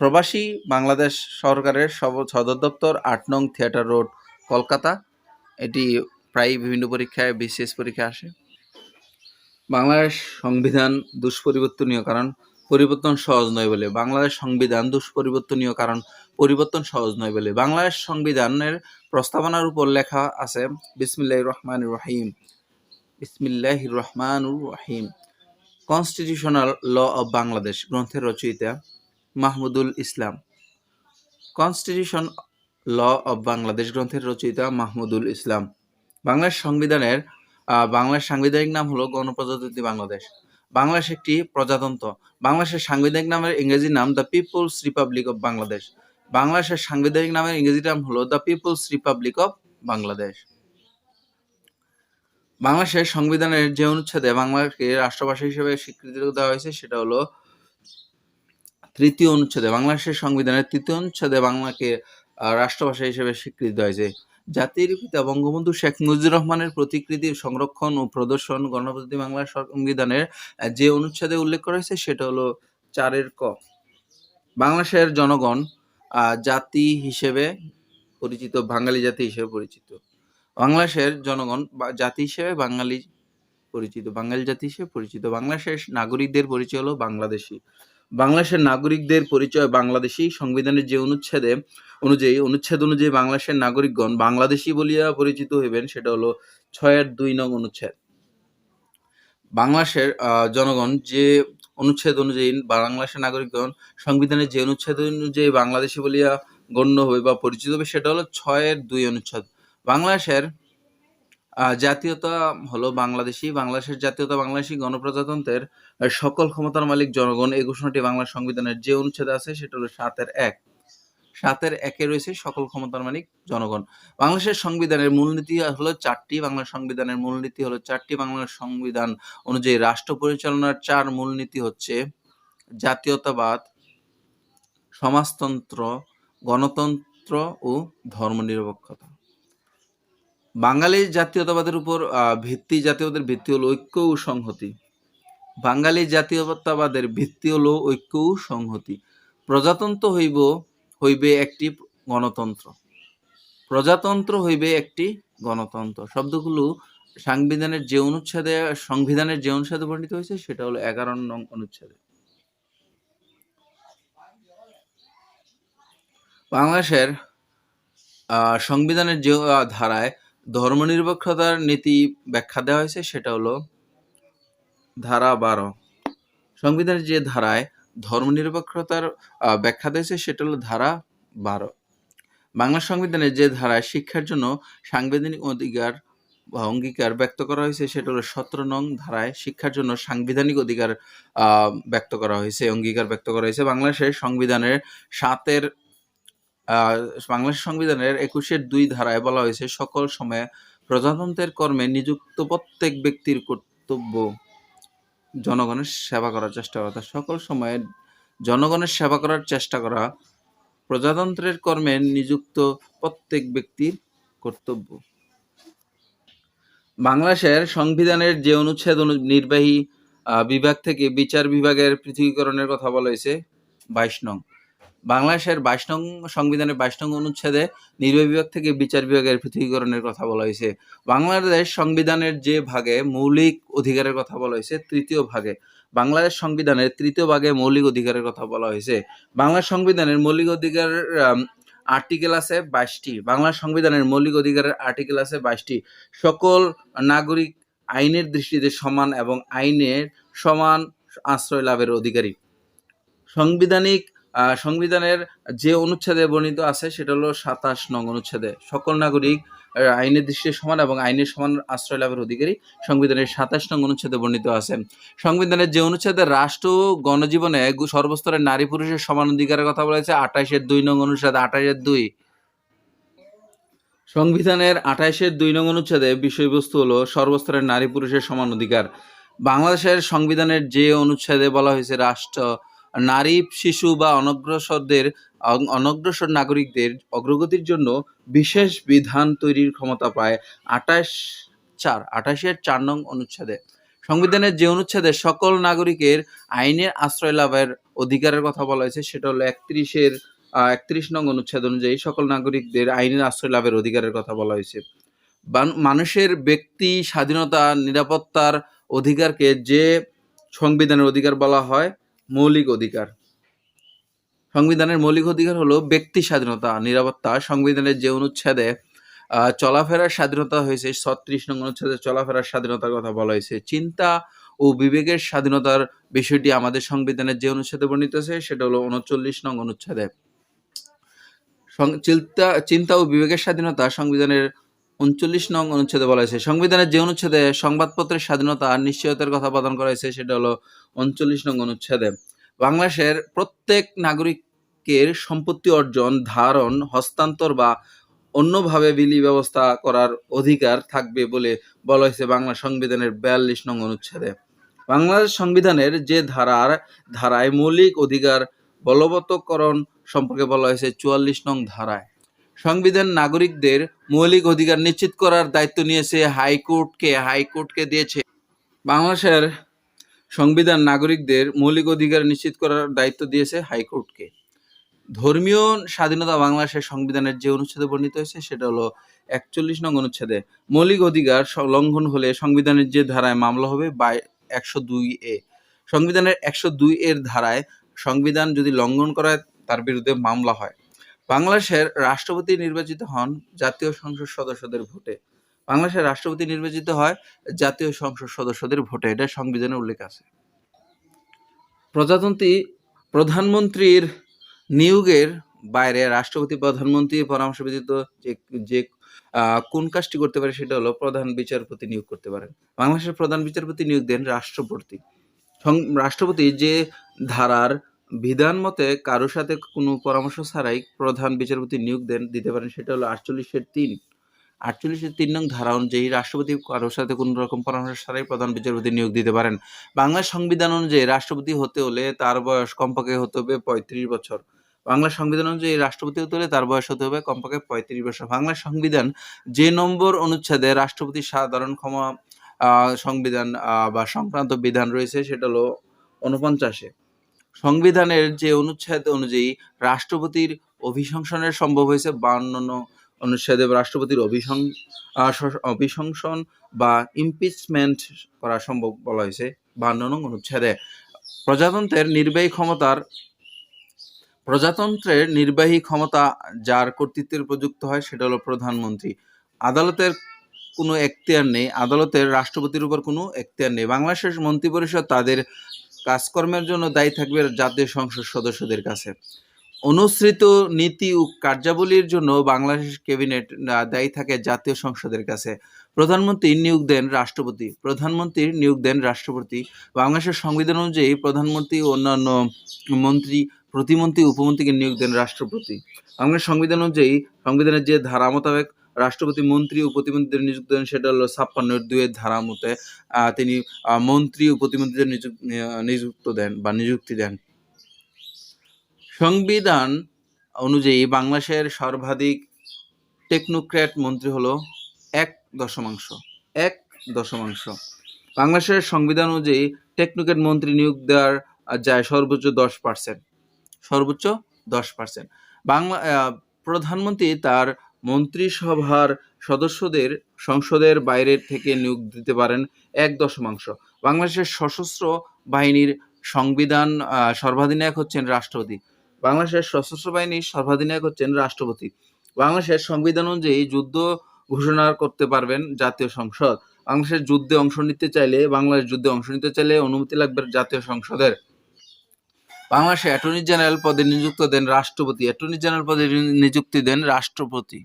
প্রবাসী বাংলাদেশ সরকারের সদর দপ্তর 8 নং থিয়েটার রোড, কলকাতা। এটি প্রায় বিভিন্ন পরীক্ষায় বিশেষ পরীক্ষা আসে। বাংলাদেশ সংবিধান দুষ্পরিবর্তনীয় কারণ পরিবর্তন সহজ নয় বলে। বাংলাদেশ সংবিধান দুষ্পরিবর্তনীয় কারণ পরিবর্তন সহজ নয় বলে। বাংলাদেশ সংবিধানের প্রস্তাবনার উপর লেখা আছে বিসমিল্লাহির রহমানির রহিম। বিসমিল্লাহির রহমানির রহিম। কনস্টিটিউশনাল ল অব বাংলাদেশ গ্রন্থের রচয়িতা মাহমুদুল ইসলাম। কনস্টিটিউশন ল অব বাংলাদেশ গ্রন্থের রচয়িতা মাহমুদুল ইসলাম। বাংলাদেশ সাংবিধানিক নাম হলো গণপ্রজাতন্ত্রী বাংলাদেশ। বাংলাদেশ একটি প্রজাতন্ত্র। বাংলাদেশের সাংবিধানিক নামের ইংরেজি নাম the People's Republic of Bangladesh. বাংলাদেশের সাংবিধানিক নামের ইংরেজি নাম হলো the People's Republic of Bangladesh. বাংলাদেশের সংবিধানের যে অনুচ্ছেদে বাংলাকে রাষ্ট্রভাষা হিসেবে স্বীকৃতি দেওয়া হয়েছে সেটা হলো 3য় অনুচ্ছেদে। বাংলাদেশের সংবিধানের 3য় অনুচ্ছেদে বাংলাকে রাষ্ট্রভাষা হিসেবে স্বীকৃতি দেওয়া হয়েছে। জাতির পিতা বঙ্গবন্ধু শেখ মুজিবুর রহমানের প্রতিকৃতির সংরক্ষণ ও প্রদর্শন গণপ্রজাতন্ত্রী বাংলাদেশ সংবিধানের যে অনুচ্ছেদে উল্লেখ করা হয়েছে সেটা হলো 4 ক। বাংলাদেশের জনগণ জাতি হিসেবে পরিচিত, বাঙালি জাতি হিসেবে পরিচিত। বাংলাদেশের জনগণ জাতি হিসেবে বাঙালি জাতি হিসেবে পরিচিত। বাংলাদেশের নাগরিকদের পরিচয় হলো বাংলাদেশী। বাংলাদেশের নাগরিকদের পরিচয় বাংলাদেশী। সংবিধানের যে অনুচ্ছেদ অনুযায়ী বাংলাদেশের নাগরিকগণ বাংলাদেশী বলিয়া পরিচিত হইবেন সেটা হলো 6-2 নং অনুচ্ছেদ। বাংলাদেশের জনগণ যে অনুচ্ছেদ অনুযায়ী বাংলাদেশের নাগরিকগণ সংবিধানের যে অনুচ্ছেদ অনুযায়ী বাংলাদেশী বলিয়া গণ্য হবে বা পরিচিত হবে সেটা হলো 6-2 অনুচ্ছেদ। বাংলাদেশের জাতীয়তা হলো বাংলাদেশী। বাংলাদেশের জাতীয়তা বাংলাদেশী। গণপ্রজাতন্ত্রের সকল ক্ষমতার মালিক জনগণ। এই ঘোষণাটি বাংলা সংবিধানের যে অনুচ্ছেদে আছে সেটা হলো 7-1। 7-এর 1-এ রয়েছে সকল ক্ষমতার মালিক জনগণ। বাংলাদেশের সংবিধানের মূলনীতি হলো 4টি। বাংলার সংবিধানের মূলনীতি হলো 4টি। বাংলার সংবিধান অনুযায়ী রাষ্ট্র পরিচালনার 4 মূলনীতি হচ্ছে জাতীয়তাবাদ, সমাজতন্ত্র, গণতন্ত্র ও ধর্মনিরপেক্ষতা। বাঙালি জাতীয়তাবাদের উপর জাতীয়তাবাদের ভিত্তি হলো ঐক্য ও সংহতি। বাঙালি জাতীয়তাবাদের ভিত্তি হলো ঐক্য ও সংহতি। প্রজাতন্ত্র হইবে একটি গণতন্ত্র। প্রজাতন্ত্র হইবে একটি গণতন্ত্র। শব্দগুলো সংবিধানের যে অনুচ্ছেদে বর্ণিত হয়েছে সেটা হলো 11 নং অনুচ্ছেদে। বাংলাদেশের সংবিধানের যে ধারায় ধর্মনিরপেক্ষতার নীতি ব্যাখ্যা দেওয়া হয়েছে সেটা হলো ধারা 12। সংবিধানের যে ধারায় ধর্মনিরপেক্ষতার ব্যাখ্যা দিয়েছে সেটা হলো ধারা 12। বাংলা সংবিধানের যে ধারায় শিক্ষার জন্য সাংবিধানিক অধিকার বা অঙ্গীকার ব্যক্ত করা হয়েছে সেটা হলো 17 নং ধারায় শিক্ষার জন্য সাংবিধানিক অধিকার ব্যক্ত করা হয়েছে, অঙ্গীকার ব্যক্ত করা হয়েছে। বাংলাদেশের সংবিধানের 21-এর 2 ধারায় বলা হয়েছে সকল সময়ে প্রজাতন্ত্রের কর্মে নিযুক্ত প্রত্যেক ব্যক্তির কর্তব্য জনগণের সেবা করার চেষ্টা করা। সকল সময়ে জনগণের সেবা করার চেষ্টা করা প্রজাতন্ত্রের কর্মে নিযুক্ত প্রত্যেক ব্যক্তির কর্তব্য। বাংলাদেশের সংবিধানের যে অনুচ্ছেদ নির্বাহী বিভাগ থেকে বিচার বিভাগের পৃথকীকরণের কথা বলা হয়েছে 22 নং। বাংলাদেশের 22 নং সংবিধানের 22 নং অনুচ্ছেদে নির্বাহী বিভাগ থেকে বিচার বিভাগের পৃথকীকরণের কথা বলা হয়েছে। বাংলাদেশ সংবিধানের যে ভাগে মৌলিক অধিকারের কথা বলা হয়েছে 3য় ভাগে, বাংলাদেশ সংবিধানের 3য় ভাগে মৌলিক অধিকারের কথা বলা হয়েছে। বাংলা সংবিধানের মৌলিক অধিকারের আর্টিকেল আছে 22টি। বাংলা সংবিধানের মৌলিক অধিকারের আর্টিকেল আছে 22টি। সকল নাগরিক আইনের দৃষ্টিতে সমান এবং আইনের সমান আশ্রয় লাভের অধিকারী। সংবিধানের যে অনুচ্ছেদে বর্ণিত আছে সেটা হলো 27 নং অনুচ্ছেদে সকল নাগরিক আইনের দৃষ্টিতে সমান এবং আইনের সমান আশ্রয় লাভের অধিকারী সংবিধানের 27 নং অনুচ্ছেদে বর্ণিত আছে। সংবিধানের যে অনুচ্ছেদে রাষ্ট্র গণজীবনে সর্বস্তরের নারী পুরুষের সমান অধিকারের কথা বলা হয়েছে 28-2 নং অনুচ্ছেদ 28-2। সংবিধানের 28-2 নং অনুচ্ছেদে বিষয়বস্তু হলো সর্বস্তরের নারী পুরুষের সমান অধিকার। বাংলাদেশের সংবিধানের যে অনুচ্ছেদে বলা হয়েছে রাষ্ট্র নারী, শিশু বা অনগ্রসর নাগরিকদের অগ্রগতির জন্য বিশেষ বিধান তৈরির ক্ষমতা পায় 28-4 নং অনুচ্ছেদে। সংবিধানের যে অনুচ্ছেদে সকল নাগরিকের আইনের আশ্রয় লাভের অধিকারের কথা বলা হয়েছে সেটা হলো 31 নং অনুচ্ছেদ অনুযায়ী সকল নাগরিকদের আইনের আশ্রয় লাভের অধিকারের কথা বলা হয়েছে। মানুষের ব্যক্তি স্বাধীনতা নিরাপত্তার অধিকারকে যে সংবিধানের অধিকার বলা হয় মৌলিক অধিকার। সংবিধানের মৌলিক অধিকার হলো ব্যক্তি স্বাধীনতা নিরাপত্তা। সংবিধানের যে অনুচ্ছেদে চলাফেরার স্বাধীনতা হয়েছে 36 নং অনুচ্ছেদে চলাফেরার স্বাধীনতার কথা বলা হয়েছে। চিন্তা ও বিবেকের স্বাধীনতার বিষয়টি আমাদের সংবিধানের যে অনুচ্ছেদে বর্ণিত আছে সেটা হলো 39 নং অনুচ্ছেদে। চিন্তা ও বিবেকের স্বাধীনতা সংবিধানের 39 নং অনুচ্ছেদে বলা হয়েছে। সংবিধানের যে অনুচ্ছেদে সংবাদপত্রের স্বাধীনতা নিশ্চয়তার কথা প্রদান করা হয়েছে সেটা হলো 39 নং অনুচ্ছেদে। বাংলাদেশের প্রত্যেক নাগরিকের সম্পত্তি অর্জন, ধারণ, হস্তান্তর বা অন্যভাবে বিলি ব্যবস্থা করার অধিকার থাকবে বলে বলা হয়েছে বাংলা সংবিধানের 42 নং অনুচ্ছেদে। বাংলাদেশ সংবিধানের যে ধারায় মৌলিক অধিকার বলবৎকরণ সম্পর্কে বলা হয়েছে 44 নং ধারায়। সংবিধান নাগরিকদের মৌলিক অধিকার নিশ্চিত করার দায়িত্ব নিয়েছে হাইকোর্টকে দিয়েছে। বাংলাদেশের সংবিধান নাগরিকদের মৌলিক অধিকার নিশ্চিত করার দায়িত্ব দিয়েছে হাইকোর্টকে। ধর্মীয় স্বাধীনতা বাংলাদেশের সংবিধানের যে অনুচ্ছেদে বর্ণিত হয়েছে সেটা হলো 41 নং অনুচ্ছেদে। মৌলিক অধিকার লঙ্ঘন হলে সংবিধানের যে ধারায় মামলা হবে 102A। সংবিধানের 102 এর ধারায় সংবিধান যদি লঙ্ঘন করায় তার বিরুদ্ধে মামলা হয়। বাংলাদেশের রাষ্ট্রপতি নির্বাচিত হন জাতীয় সংসদ সদস্যদের ভোটে। বাংলাদেশের রাষ্ট্রপতি নির্বাচিত হয় জাতীয় সংসদ সদস্যদের ভোটে, এটা সংবিধানে উল্লেখ আছে। প্রধানমন্ত্রীর নিয়োগের বাইরে রাষ্ট্রপতি প্রধানমন্ত্রীর পরামর্শ ব্যতীত যে কোন কাজটি করতে পারে সেটা হলো প্রধান বিচারপতি নিয়োগ করতে পারেন। বাংলাদেশের প্রধান বিচারপতি নিয়োগ দেন রাষ্ট্রপতি। রাষ্ট্রপতি যে ধারার বিধান মতে কারো সাথে কোনো পরামর্শ ছাড়াই প্রধান বিচারপতি নিয়োগ দিতে পারেন, সেটা হলো ৪৮-৩। ৪৮-৩ নং ধারা অনুযায়ী রাষ্ট্রপতি কারো সাথে কোনো রকম পরামর্শ ছাড়াই প্রধান বিচারপতি নিয়োগ দিতে পারেন। বাংলার সংবিধান অনুযায়ী রাষ্ট্রপতি হতে হলে তার বয়স কমপক্ষে হতে হবে ৩৫ বছর। বাংলার সংবিধান অনুযায়ী রাষ্ট্রপতি হতে হলে তার বয়স হতে হবে কমপক্ষে ৩৫ বছর। বাংলার সংবিধান যে নম্বর অনুচ্ছেদে রাষ্ট্রপতির সাধারণ ক্ষমা সংবিধান বা সংক্রান্ত বিধান রয়েছে সেটা হলো ৪৯-এ। সংবিধানের যে অনুচ্ছেদ অনুযায়ী রাষ্ট্রপতির অভিশংসনের সম্ভব হয়েছে ৫২ নং অনুচ্ছেদে রাষ্ট্রপতির অভিশংসন বা ইমপিচমেন্ট করা সম্ভব বলা হয়েছে ৫২ নং অনুচ্ছেদে। প্রজাতন্ত্রের নির্বাহী ক্ষমতা যার কর্তৃত্বের উপযুক্ত হয় সেটা হলো প্রধানমন্ত্রী। আদালতের কোনো এখতিয়ার নেই, আদালতের রাষ্ট্রপতির উপর কোনো এখতিয়ার নেই। বাংলাদেশের মন্ত্রিপরিষদ তাদের কাজকর্মের জন্য দায়ী থাকবে জাতীয় সংসদ সদস্যদের কাছে। অনুসৃত নীতি ও কার্যাবলীর জন্য বাংলাদেশ ক্যাবিনেট দায়ী থাকে জাতীয় সংসদের কাছে। প্রধানমন্ত্রী নিয়োগ দেন রাষ্ট্রপতি। বাংলাদেশের সংবিধান অনুযায়ী প্রধানমন্ত্রী ও অন্যান্য মন্ত্রী, প্রতিমন্ত্রী, উপমন্ত্রীকে নিয়োগ দেন রাষ্ট্রপতি। বাংলাদেশ সংবিধান অনুযায়ী সংবিধানের যে ধারা মোতাবেক রাষ্ট্রপতি মন্ত্রী ও প্রতিমন্ত্রীদের নিযুক্ত দেন সেটা হলো ৫৬-২ ধারা মতে তিনি মন্ত্রী ও প্রতিমন্ত্রীদের নিযুক্তি দেন। সংবিধান অনুযায়ী বাংলাদেশের সর্বাধিক টেকনোক্র্যাট মন্ত্রী হলো ১.১। বাংলাদেশের সংবিধান অনুযায়ী টেকনোক্র্যাট মন্ত্রী নিয়োগ দেওয়ার যায় সর্বোচ্চ 10%। প্রধানমন্ত্রী তার মন্ত্রিসভার সদস্যদের সংসদের বাইরে থেকে নিয়োগ দিতে পারেন ১.। বাংলাদেশের সশস্ত্র বাহিনীর সর্বাধিনায়ক হচ্ছেন রাষ্ট্রপতি। বাংলাদেশের সংবিধান অনুযায়ী যুদ্ধ ঘোষণা করতে পারবেন জাতীয় সংসদ। বাংলাদেশের যুদ্ধে অংশ নিতে চাইলে অনুমতি লাগবে জাতীয় সংসদের। বাংলাদেশে অ্যাটর্নি জেনারেল পদে নিযুক্তি দেন রাষ্ট্রপতি।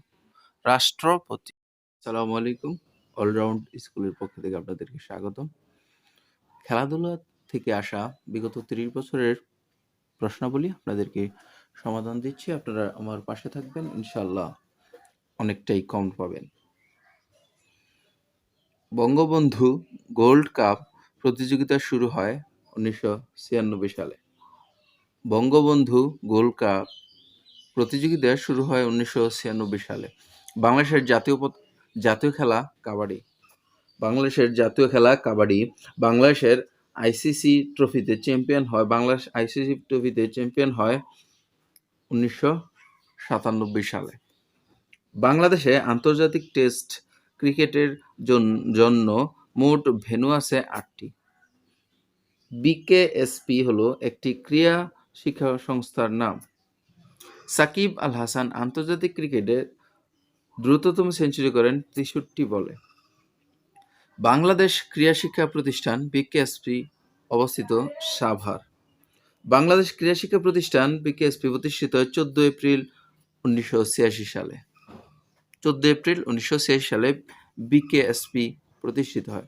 আসসালামু আলাইকুম। অলরাউন্ড স্কুলের পক্ষ থেকে আপনাদেরকে স্বাগতম। খেলাধুলা থেকে আসা বিগত ৩০ বছরের প্রশ্নাবলী আপনাদেরকে সমাধান দিচ্ছি। আপনারা আমার পাশে থাকবেন, ইনশাআল্লাহ অনেকটাই কম পাবেন। বঙ্গবন্ধু গোল্ড কাপ প্রতিযোগিতা শুরু হয় ১৯৯৬ সালে। বঙ্গবন্ধু গোল্ড কাপ প্রতিযোগিতা শুরু হয় ১৯৯৬ সালে। বাংলাদেশের জাতীয় খেলা কাবাডি। বাংলাদেশের আইসিসি ট্রফিতে চ্যাম্পিয়ন হয় ১৯৯৭ সালে। বাংলাদেশে আন্তর্জাতিক টেস্ট ক্রিকেটের জন্য মোট ভেন্যু আছে ৮টি। বিকেএসপি হলো একটি ক্রীড়া শিক্ষা সংস্থার নাম। সাকিব আল হাসান আন্তর্জাতিক ক্রিকেটে দ্রুততম সেঞ্চুরি করেন ৬৩ বলে। বাংলাদেশ ক্রীড়া শিক্ষা প্রতিষ্ঠান বিকেএসপি অবস্থিত সাভার। বাংলাদেশ ক্রীড়া শিক্ষা প্রতিষ্ঠান বিকেএসপি প্রতিষ্ঠিত হয় ১৪ এপ্রিল ১৯৮৬ সালে। বিকেএসপি প্রতিষ্ঠিত হয়।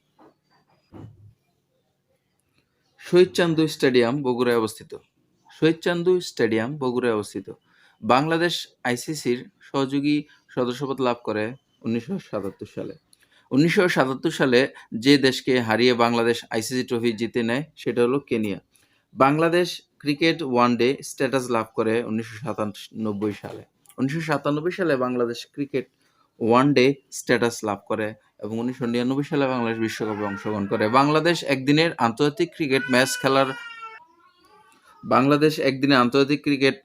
শহীদ চান্দু স্টেডিয়াম বগুড়ায় অবস্থিত। বাংলাদেশ আইসিসির সহযোগী সদস্যপদ লাভ করে ১৯৭৭ সালে। ১৯৭৭ সালে যে দেশকে হারিয়ে বাংলাদেশ আইসিসি ট্রফি জিতে নেয় সেটা হলো Kenya. Bangladesh cricket one day status লাভ করে ১৯৯৭ সালে। ১৯৯৭ সালে বাংলাদেশ ক্রিকেট ওয়ানডে স্ট্যাটাস লাভ করে এবং ১৯৯৯ সালে বাংলাদেশ বিশ্বকাপে অংশগ্রহণ করে। বাংলাদেশ একদিনে আন্তর্জাতিক ক্রিকেট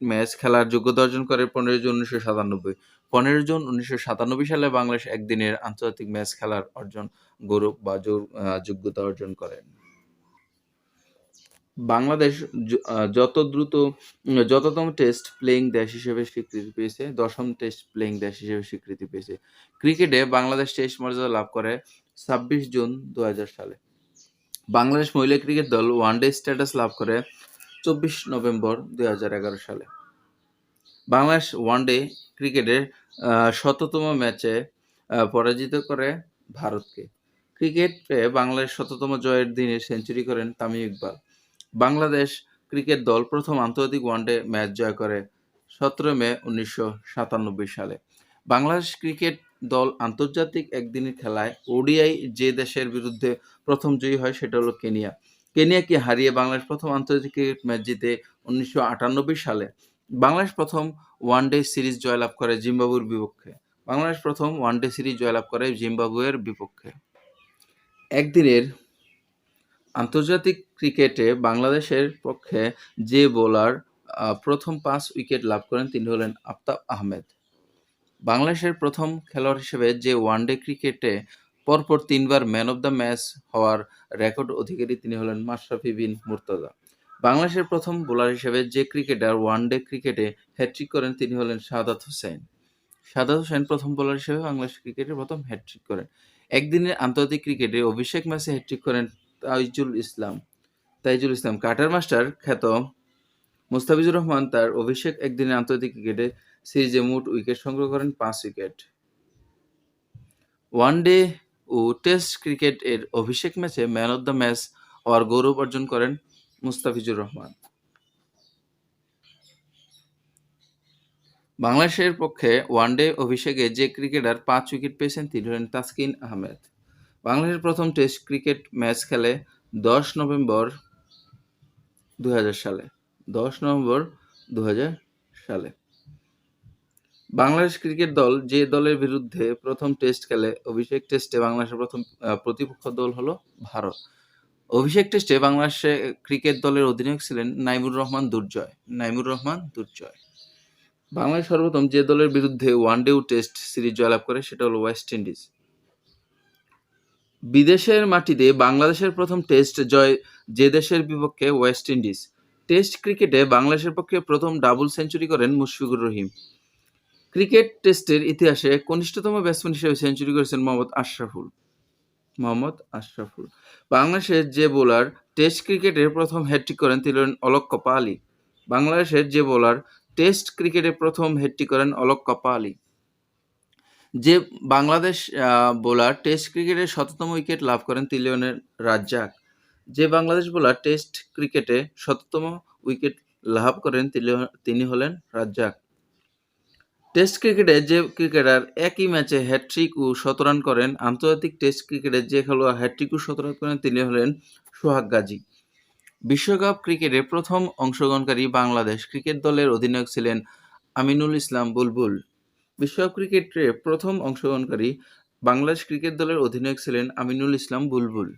ম্যাচ খেলার যোগ্যতা অর্জন করে ১৫ জুন ১৯৯৭ সালে বাংলাদেশ একদিনের আন্তর্জাতিক ম্যাচ খেলার যোগ্যতা অর্জন করেন। বাংলাদেশ যততম টেস্ট প্লেয়িং দেশ হিসেবে স্বীকৃতি পেয়েছে, ১০ম টেস্ট প্লেয়িং দেশ হিসেবে স্বীকৃতি পেয়েছে। ক্রিকেটে বাংলাদেশ টেস্ট মর্যাদা লাভ করে ২৬ জুন ২০০০ সালে। বাংলাদেশ মহিলা ক্রিকেট দল ওয়ানডে স্ট্যাটাস লাভ করে ২৪ নভেম্বর ২০১১ সালে। বাংলাদেশ ওয়ানডে ক্রিকেটের ১০০তম ম্যাচে পরাজিত করে ভারতকে। ক্রিকেটে বাংলাদেশ ১০০তম জয়ের দিনে সেঞ্চুরি করেন তামিম ইকবাল। বাংলাদেশ ক্রিকেট দল প্রথম আন্তর্জাতিক ওয়ানডে ম্যাচ জয় করে 17 মে 1997 সালে। বাংলাদেশ ক্রিকেট দল আন্তর্জাতিক একদিনের খেলায় ওডিআই যে দেশের বিরুদ্ধে প্রথম জয়ী হয় সেটা হলো কেনিয়া। কেনিয়াকে হারিয়ে বাংলাদেশ প্রথম আন্তর্জাতিক ক্রিকেট ম্যাচ জিতে 1998 সালে। বাংলাদেশ প্রথম ওয়ানডে সিরিজ জয়লাভ করে জিম্বাবুয়ের বিপক্ষে। বাংলাদেশ প্রথম ওয়ানডে সিরিজ জয়লাভ করে জিম্বাবুয়ের বিপক্ষে। একদিনের আন্তর্জাতিক ক্রিকেটে বাংলাদেশের পক্ষে যে বোলার প্রথম 5 উইকেট লাভ করেন তিনি হলেন আফতাব আহমেদ। বাংলাদেশের প্রথম খেলোয়াড় হিসেবে যে ওয়ানডে ক্রিকেটে পরপর 3 বার ম্যান অব দ্য ম্যাচ হওয়ার রেকর্ড অধিকারী তিনি হলেন মাশরাফি বিন মুর্তজা। বাংলাদেশের প্রথম বোলার হিসেবে যে ক্রিকেটার ওয়ানডে ক্রিকেটে হ্যাট্রিক করেন তিনি হলেন শাহাদাত হোসেন। শাহাদাত হোসেন প্রথম বোলার হিসেবে বাংলাদেশ ক্রিকেটে প্রথম হ্যাট্রিক করেন। একদিনের আন্তর্জাতিক ক্রিকেটে অভিষেক ম্যাচে হ্যাট্রিক করেন তাইজুল ইসলাম। কাটার মাস্টার খ্যাত মুস্তাফিজুর রহমান তার অভিষেক একদিনের আন্তর্জাতিক ক্রিকেটে সিরিজে মোট উইকেট সংগ্রহ করেন 5 উইকেট। ওয়ানডে ও টেস্ট ক্রিকেট এর অভিষেক ম্যাচে ম্যান অব দ্য ম্যাচ হওয়ার গৌরব অর্জন করেন মুস্তাফিজুর রহমান। বাংলাদেশের পক্ষে ওয়ানডে অভিষেকে যে ক্রিকেটার 5 উইকেট পেয়েছেন তিনি হলেন তাসকিন আহমেদ। বাংলাদেশের প্রথম টেস্ট ক্রিকেট ম্যাচ খেলে 10 নভেম্বর 2000 সালে। বাংলাদেশ ক্রিকেট দল যে দলের বিরুদ্ধে প্রথম টেস্ট খেলে অভিষেক টেস্টে বাংলাদেশের প্রথম প্রতিপক্ষ দল হলো ভারত। অভিষেক টেস্টে বাংলাদেশের ক্রিকেট দলের অধিনায়ক ছিলেন নাইমুর রহমান দুর্জয়। বাংলাদেশ সর্বপ্রথম যে দলের বিরুদ্ধে ওয়ানডে ও টেস্ট সিরিজ জয়লাভ করে সেটা হলো ওয়েস্ট ইন্ডিজ। বিদেশের মাটিতে বাংলাদেশের প্রথম টেস্ট জয় যে দেশের বিপক্ষে ওয়েস্ট ইন্ডিজ। টেস্ট ক্রিকেটে বাংলাদেশের পক্ষে প্রথম ডাবল সেঞ্চুরি করেন মুশফিকুর রহিম। ক্রিকেট টেস্টের ইতিহাসে কনিষ্ঠতম ব্যাটসম্যান হিসেবে সেঞ্চুরি করেছেন মোহাম্মদ আশরাফুল। বাংলাদেশের যে বোলার টেস্ট ক্রিকেটে প্রথম হ্যাট্রিক করেন তিনি হলেন অলোক কপা আলী। বাংলাদেশের যে বোলার টেস্ট ক্রিকেটে প্রথম হ্যাট্রিক করেন অলোক কপা আলী। যে বাংলাদেশ বোলার টেস্ট ক্রিকেটে শততম উইকেট লাভ করেন তিনি হলেন রাজ্জাক। যে বাংলাদেশ বোলার টেস্ট ক্রিকেটে শততম উইকেট লাভ করেন তিনি হলেন রাজ্জাক। টেস্ট ক্রিকেটে যে ক্রিকেটার একই ম্যাচে হ্যাট্রিক ও শতরান করেন, আন্তর্জাতিক টেস্ট ক্রিকেটে যে খেলোয়াড় হ্যাট্রিক ও শতরান করেন তিনি হলেন সোহাগ গাজী। বিশ্বকাপ ক্রিকেটে প্রথম অংশগ্রহণকারী বাংলাদেশ ক্রিকেট দলের অধিনায়ক ছিলেন আমিনুল ইসলাম বুলবুল। বিশ্বকাপ ক্রিকেটে প্রথম অংশগ্রহণকারী বাংলাদেশ ক্রিকেট দলের অধিনায়ক ছিলেন আমিনুল ইসলাম বুলবুল।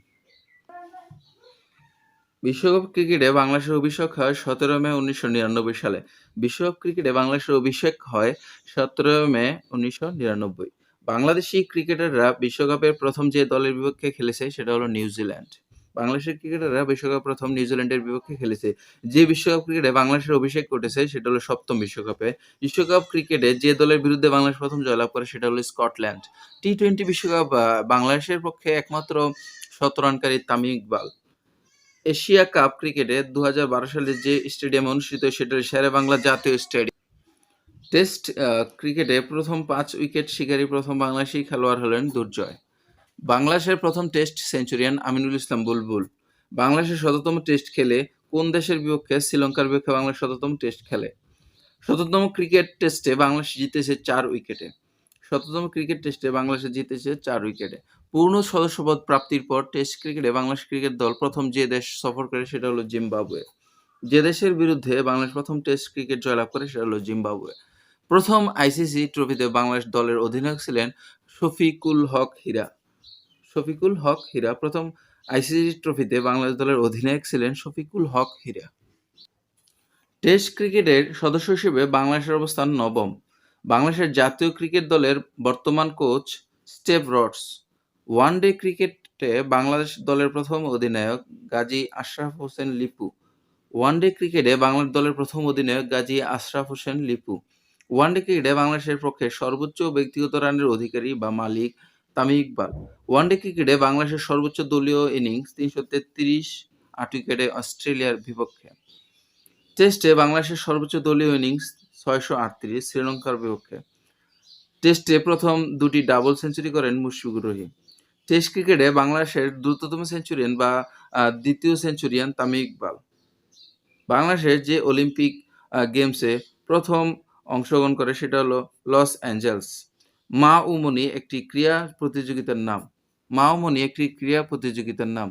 বিশ্বকাপ ক্রিকেটে বাংলাদেশের অভিষেক হয় 17 মে 1999 সালে। বিশ্বকাপ ক্রিকেটে বাংলাদেশের অভিষেক হয় 17 মে 1999। বাংলাদেশি ক্রিকেটাররা বিশ্বকাপের প্রথম যে দলের বিপক্ষে খেলেছে সেটা হলো নিউজিল্যান্ড। বাংলাদেশের ক্রিকেটাররা বিশ্বকাপ প্রথম নিউজিল্যান্ডের বিপক্ষে খেলেছে। যে বিশ্বকাপ ক্রিকেটে বাংলাদেশের অভিষেক ঘটেছে সেটা হলো 7ম বিশ্বকাপে। বিশ্বকাপ ক্রিকেটে যে দলের বিরুদ্ধে বাংলাদেশ প্রথম জয়লাভ করে সেটা হলো স্কটল্যান্ড। টি-20 বিশ্বকাপ বাংলাদেশের পক্ষে একমাত্র শতরানকারী তামিম ইকবাল। এশিয়া কাপ ক্রিকেটে 2012 সালে যে স্টেডিয়ামে অনুষ্ঠিত সেটা শেরেবাংলা জাতীয় স্টেডিয়াম। টেস্ট ক্রিকেটে প্রথম 5 উইকেট শিকারী প্রথম বাংলাদেশি খেলোয়াড় হলেন দুর্জয়। বাংলাদেশের প্রথম টেস্ট সেঞ্চুরিয়ান আমিনুল ইসলাম বুলবুল। বাংলাদেশের শততম টেস্ট খেলে কোন দেশের বিপক্ষে? শ্রীলঙ্কার বিপক্ষে বাংলাদেশ শততম টেস্ট খেলে। শততম ক্রিকেট টেস্টে বাংলাদেশ জিতেছে 4 উইকেটে। পূর্ণ সদস্যপদ প্রাপ্তির পর টেস্ট ক্রিকেটে বাংলাদেশ ক্রিকেট দল প্রথম যে দেশ সফর করে সেটা হলো জিম্বাবুয়ে। যে দেশের বিরুদ্ধে বাংলাদেশ প্রথম টেস্ট ক্রিকেট জয়লাভ করে সেটা হলো জিম্বাবুয়ে। প্রথম আইসিসি ট্রফিতে বাংলাদেশ দলের অধিনায়ক ছিলেন শফিকুল হক হীরা। প্রথম আইসিসি ট্রফিতে বাংলাদেশ দলের অধিনায়ক ছিলেন শফিকুল হক হীরা। টেস্ট ক্রিকেটের সদস্য হিসেবে বাংলাদেশের অবস্থান 9ম। বাংলাদেশের জাতীয় ক্রিকেট দলের বর্তমান কোচ স্টিভ রডস। ওয়ানডে ক্রিকেটে বাংলাদেশ দলের প্রথম অধিনায়ক গাজী আশরাফ হোসেন লিপু। ওয়ানডে ক্রিকেটে বাংলাদেশ দলের প্রথম অধিনায়ক গাজী আশরাফ হোসেন লিপু। ওয়ানডে ক্রিকেটে বাংলাদেশের পক্ষে সর্বোচ্চ ব্যক্তিগত রানের অধিকারী বা মালিক তামিম ইকবাল। ওয়ানডে ক্রিকেটে বাংলাদেশের সর্বোচ্চ দলীয় ইনিংস 333 8 উইকেটে অস্ট্রেলিয়ার বিপক্ষে। টেস্টে বাংলাদেশের সর্বোচ্চ দলীয় ইনিংস 638 শ্রীলঙ্কার বিপক্ষে। টেস্টে প্রথম 2টি ডাবল সেঞ্চুরি করেন মুশফিকুর রহিম। টেস্ট ক্রিকেটে বাংলাদেশের দ্রুততম সেঞ্চুরিয়ান বা দ্বিতীয় সেঞ্চুরিয়ান তামিম ইকবাল। বাংলাদেশের যে অলিম্পিক গেমসে প্রথম অংশগ্রহণ করে সেটা হলো লস অ্যাঞ্জেলস। মা ও মণি একটি ক্রীড়া প্রতিযোগিতার নাম। মা ও মণি একটি ক্রীড়া প্রতিযোগিতার নাম।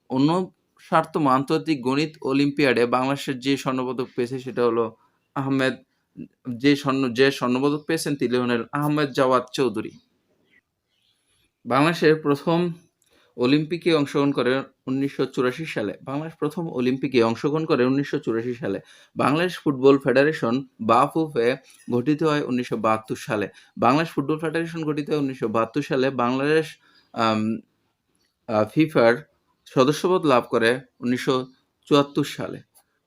৫৯তম আন্তর্জাতিক গণিত অলিম্পিয়াডে বাংলাদেশের যে স্বর্ণপদক পেয়েছে সেটা হলো আহমেদ যে স্বর্ণপদক পেয়েছেন তিনি হলেন আহমেদ জাওয়াদ চৌধুরী। বাংলাদেশের প্রথম অলিম্পিকে অংশগ্রহণ করে ১৯৮৪ সালে। বাংলাদেশ প্রথম অলিম্পিকে অংশগ্রহণ করে ১৯৮৪ সালে। বাংলাদেশ ফুটবল ফেডারেশন বাফুফে গঠিত হয় ১৯৭২ সালে। বাংলাদেশ ফুটবল ফেডারেশন গঠিত হয় ১৯৭২ সালে। বাংলাদেশ আম ফিফার সদস্যপদ লাভ করে ১৯৭৪ সালে।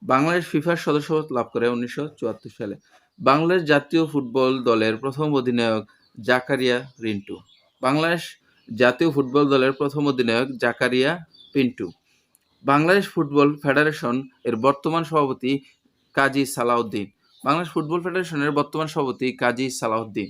বাংলাদেশ ফিফার সদস্যপদ লাভ করে ১৯৭৪ সালে। বাংলাদেশ জাতীয় ফুটবল দলের প্রথম অধিনায়ক জাকারিয়া রিন্টু। বাংলাদেশ জাতীয় ফুটবল দলের প্রথম অধিনায়ক জাকারিয়া পিন্টু। বাংলাদেশ ফুটবল ফেডারেশন এর বর্তমান সভাপতি কাজী সালাউদ্দিন। বাংলাদেশ ফুটবল ফেডারেশনের বর্তমান সভাপতি Kazi Salauddin.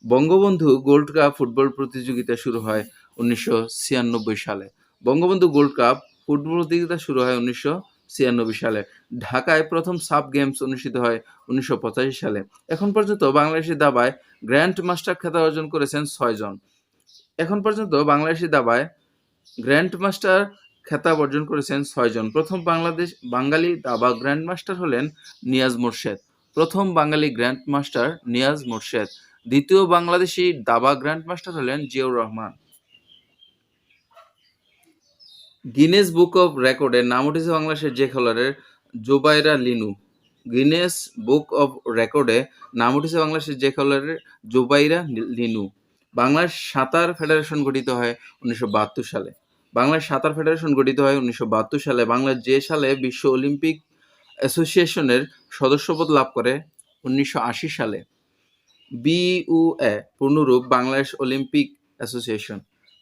Bangabandhu gold cup football প্রতিযোগিতা শুরু হয় ১৯৯৬ সালে। বঙ্গবন্ধু গোল্ড কাপ ফুটবল প্রতিযোগিতা শুরু হয় ১৯৯৬ সালে। ঢাকায় প্রথম সাব গেমস অনুষ্ঠিত হয় ১৯৮৫ সালে। এখন পর্যন্ত বাংলাদেশি দাবায় গ্র্যান্ড মাস্টার খেতাব অর্জন করেছেন ৬ জন। এখন পর্যন্ত বাংলাদেশি দাবায় গ্র্যান্ড মাস্টার খেতাব অর্জন করেছেন ৬ জন। প্রথম বাঙালি দাবা গ্র্যান্ড মাস্টার হলেন নিয়াজ মোরশেদ। প্রথম বাঙালি গ্র্যান্ড মাস্টার নিয়াজ মোরশেদ। দ্বিতীয় বাংলাদেশি দাবা গ্র্যান্ড মাস্টার হলেন Ziaur Rahman. Guinness book of রেকর্ডে নাম উঠেছে বাংলাদেশের যে খেলোয়াড়ের জোবাইরা লিনু। গিনেস বুক অব রেকর্ডে নাম উঠেছে বাংলাদেশের যে খেলোয়াড়ের জোবাইরা লিনু। বাংলাদেশ সাঁতার ফেডারেশন গঠিত হয় ১৯৭২ সালে। বাংলাদেশ সাঁতার ফেডারেশন গঠিত হয় ১৯৭২ সালে। বাংলাদেশ যে সালে বিশ্ব অলিম্পিক অ্যাসোসিয়েশনের সদস্যপদ লাভ করে ১৯৮০ সালে। বিইউএ পূর্ণরূপ Bangladesh Olympic Association.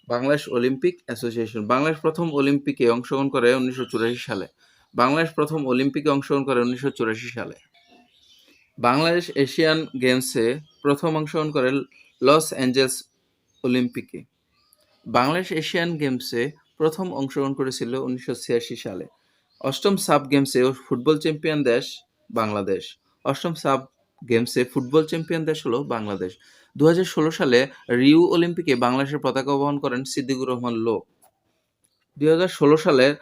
Bangladesh Olympic Association. Bangladesh প্রথম অলিম্পিকে অংশগ্রহণ করে ১৯৮৪ সালে। বাংলাদেশ প্রথম অলিম্পিকে অংশগ্রহণ করে ১৯৮৪ সালে। বাংলাদেশ এশিয়ান গেমসে প্রথম অংশগ্রহণ করে লস অ্যাঞ্জেলস অলিম্পিকে। বাংলাদেশ এশিয়ান গেমসে প্রথম অংশগ্রহণ করেছিল ১৯৮৬ সালে। অষ্টম সাব গেমসে ফুটবল চ্যাম্পিয়ন দেশ বাংলাদেশ। অষ্টম সাব গেমসে ফুটবল চ্যাম্পিয়ন দেশ হলো বাংলাদেশ। ২০১৬ সালে রিও অলিম্পিকে বাংলাদেশের পতাকা বহন করেন সিদ্দিকুর রহমান লোক। ২০১৬ সালের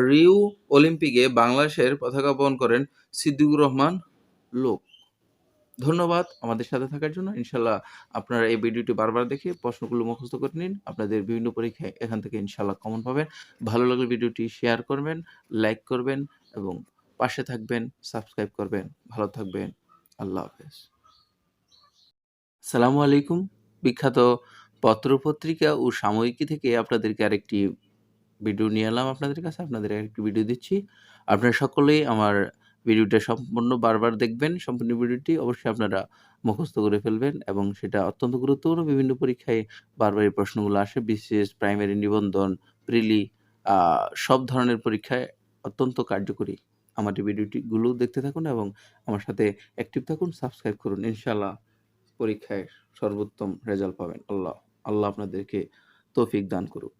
রিও অলিম্পিকে বাংলাদেশের পতাকা বহন করেন সিদ্দিকুর রহমান লোক। ধন্যবাদ আমাদের সাথে থাকার জন্য। ইনশাআল্লাহ আপনারা এই ভিডিওটি বারবার দেখে প্রশ্নগুলো মুখস্থ করে নিন। আপনাদের বিভিন্ন পরীক্ষায় এখান থেকে ইনশাআল্লাহ কমন পাবেন। ভালো লাগলে ভিডিওটি শেয়ার করবেন, লাইক করবেন এবং পাশে থাকবেন, সাবস্ক্রাইব করবেন। ভালো থাকবেন। আল্লাহ হাফেজ। আসসালামু আলাইকুম। বিখ্যাত পত্র-পত্রিকা ও সাময়িকী থেকে আপনাদেরকে আরেকটি ভিডিও নিয়ে এলাম আপনাদের কাছে। আপনাদের আরেকটি ভিডিও দিচ্ছি। আপনারা সকলেই আমার ভিডিওটা সম্পূর্ণ বারবার দেখবেন। সম্পূর্ণ ভিডিওটি অবশ্যই আপনারা মুখস্থ করে ফেলবেন এবং সেটা অত্যন্ত গুরুত্বপূর্ণ। বিভিন্ন পরীক্ষায় বারবার এই প্রশ্নগুলো আসে। বিসিএস, প্রাইমারি, নিবন্ধন, প্রিলি সব ধরনের পরীক্ষায় অত্যন্ত কার্যকরী। আমার এই ভিডিওগুলো দেখতে থাকুন এবং আমার সাথে অ্যাক্টিভ থাকুন, সাবস্ক্রাইব করুন। ইনশাআল্লাহ পরীক্ষায় সর্বোত্তম রেজাল্ট পাবেন। আল্লাহ আপনাদেরকে তৌফিক দান করুক।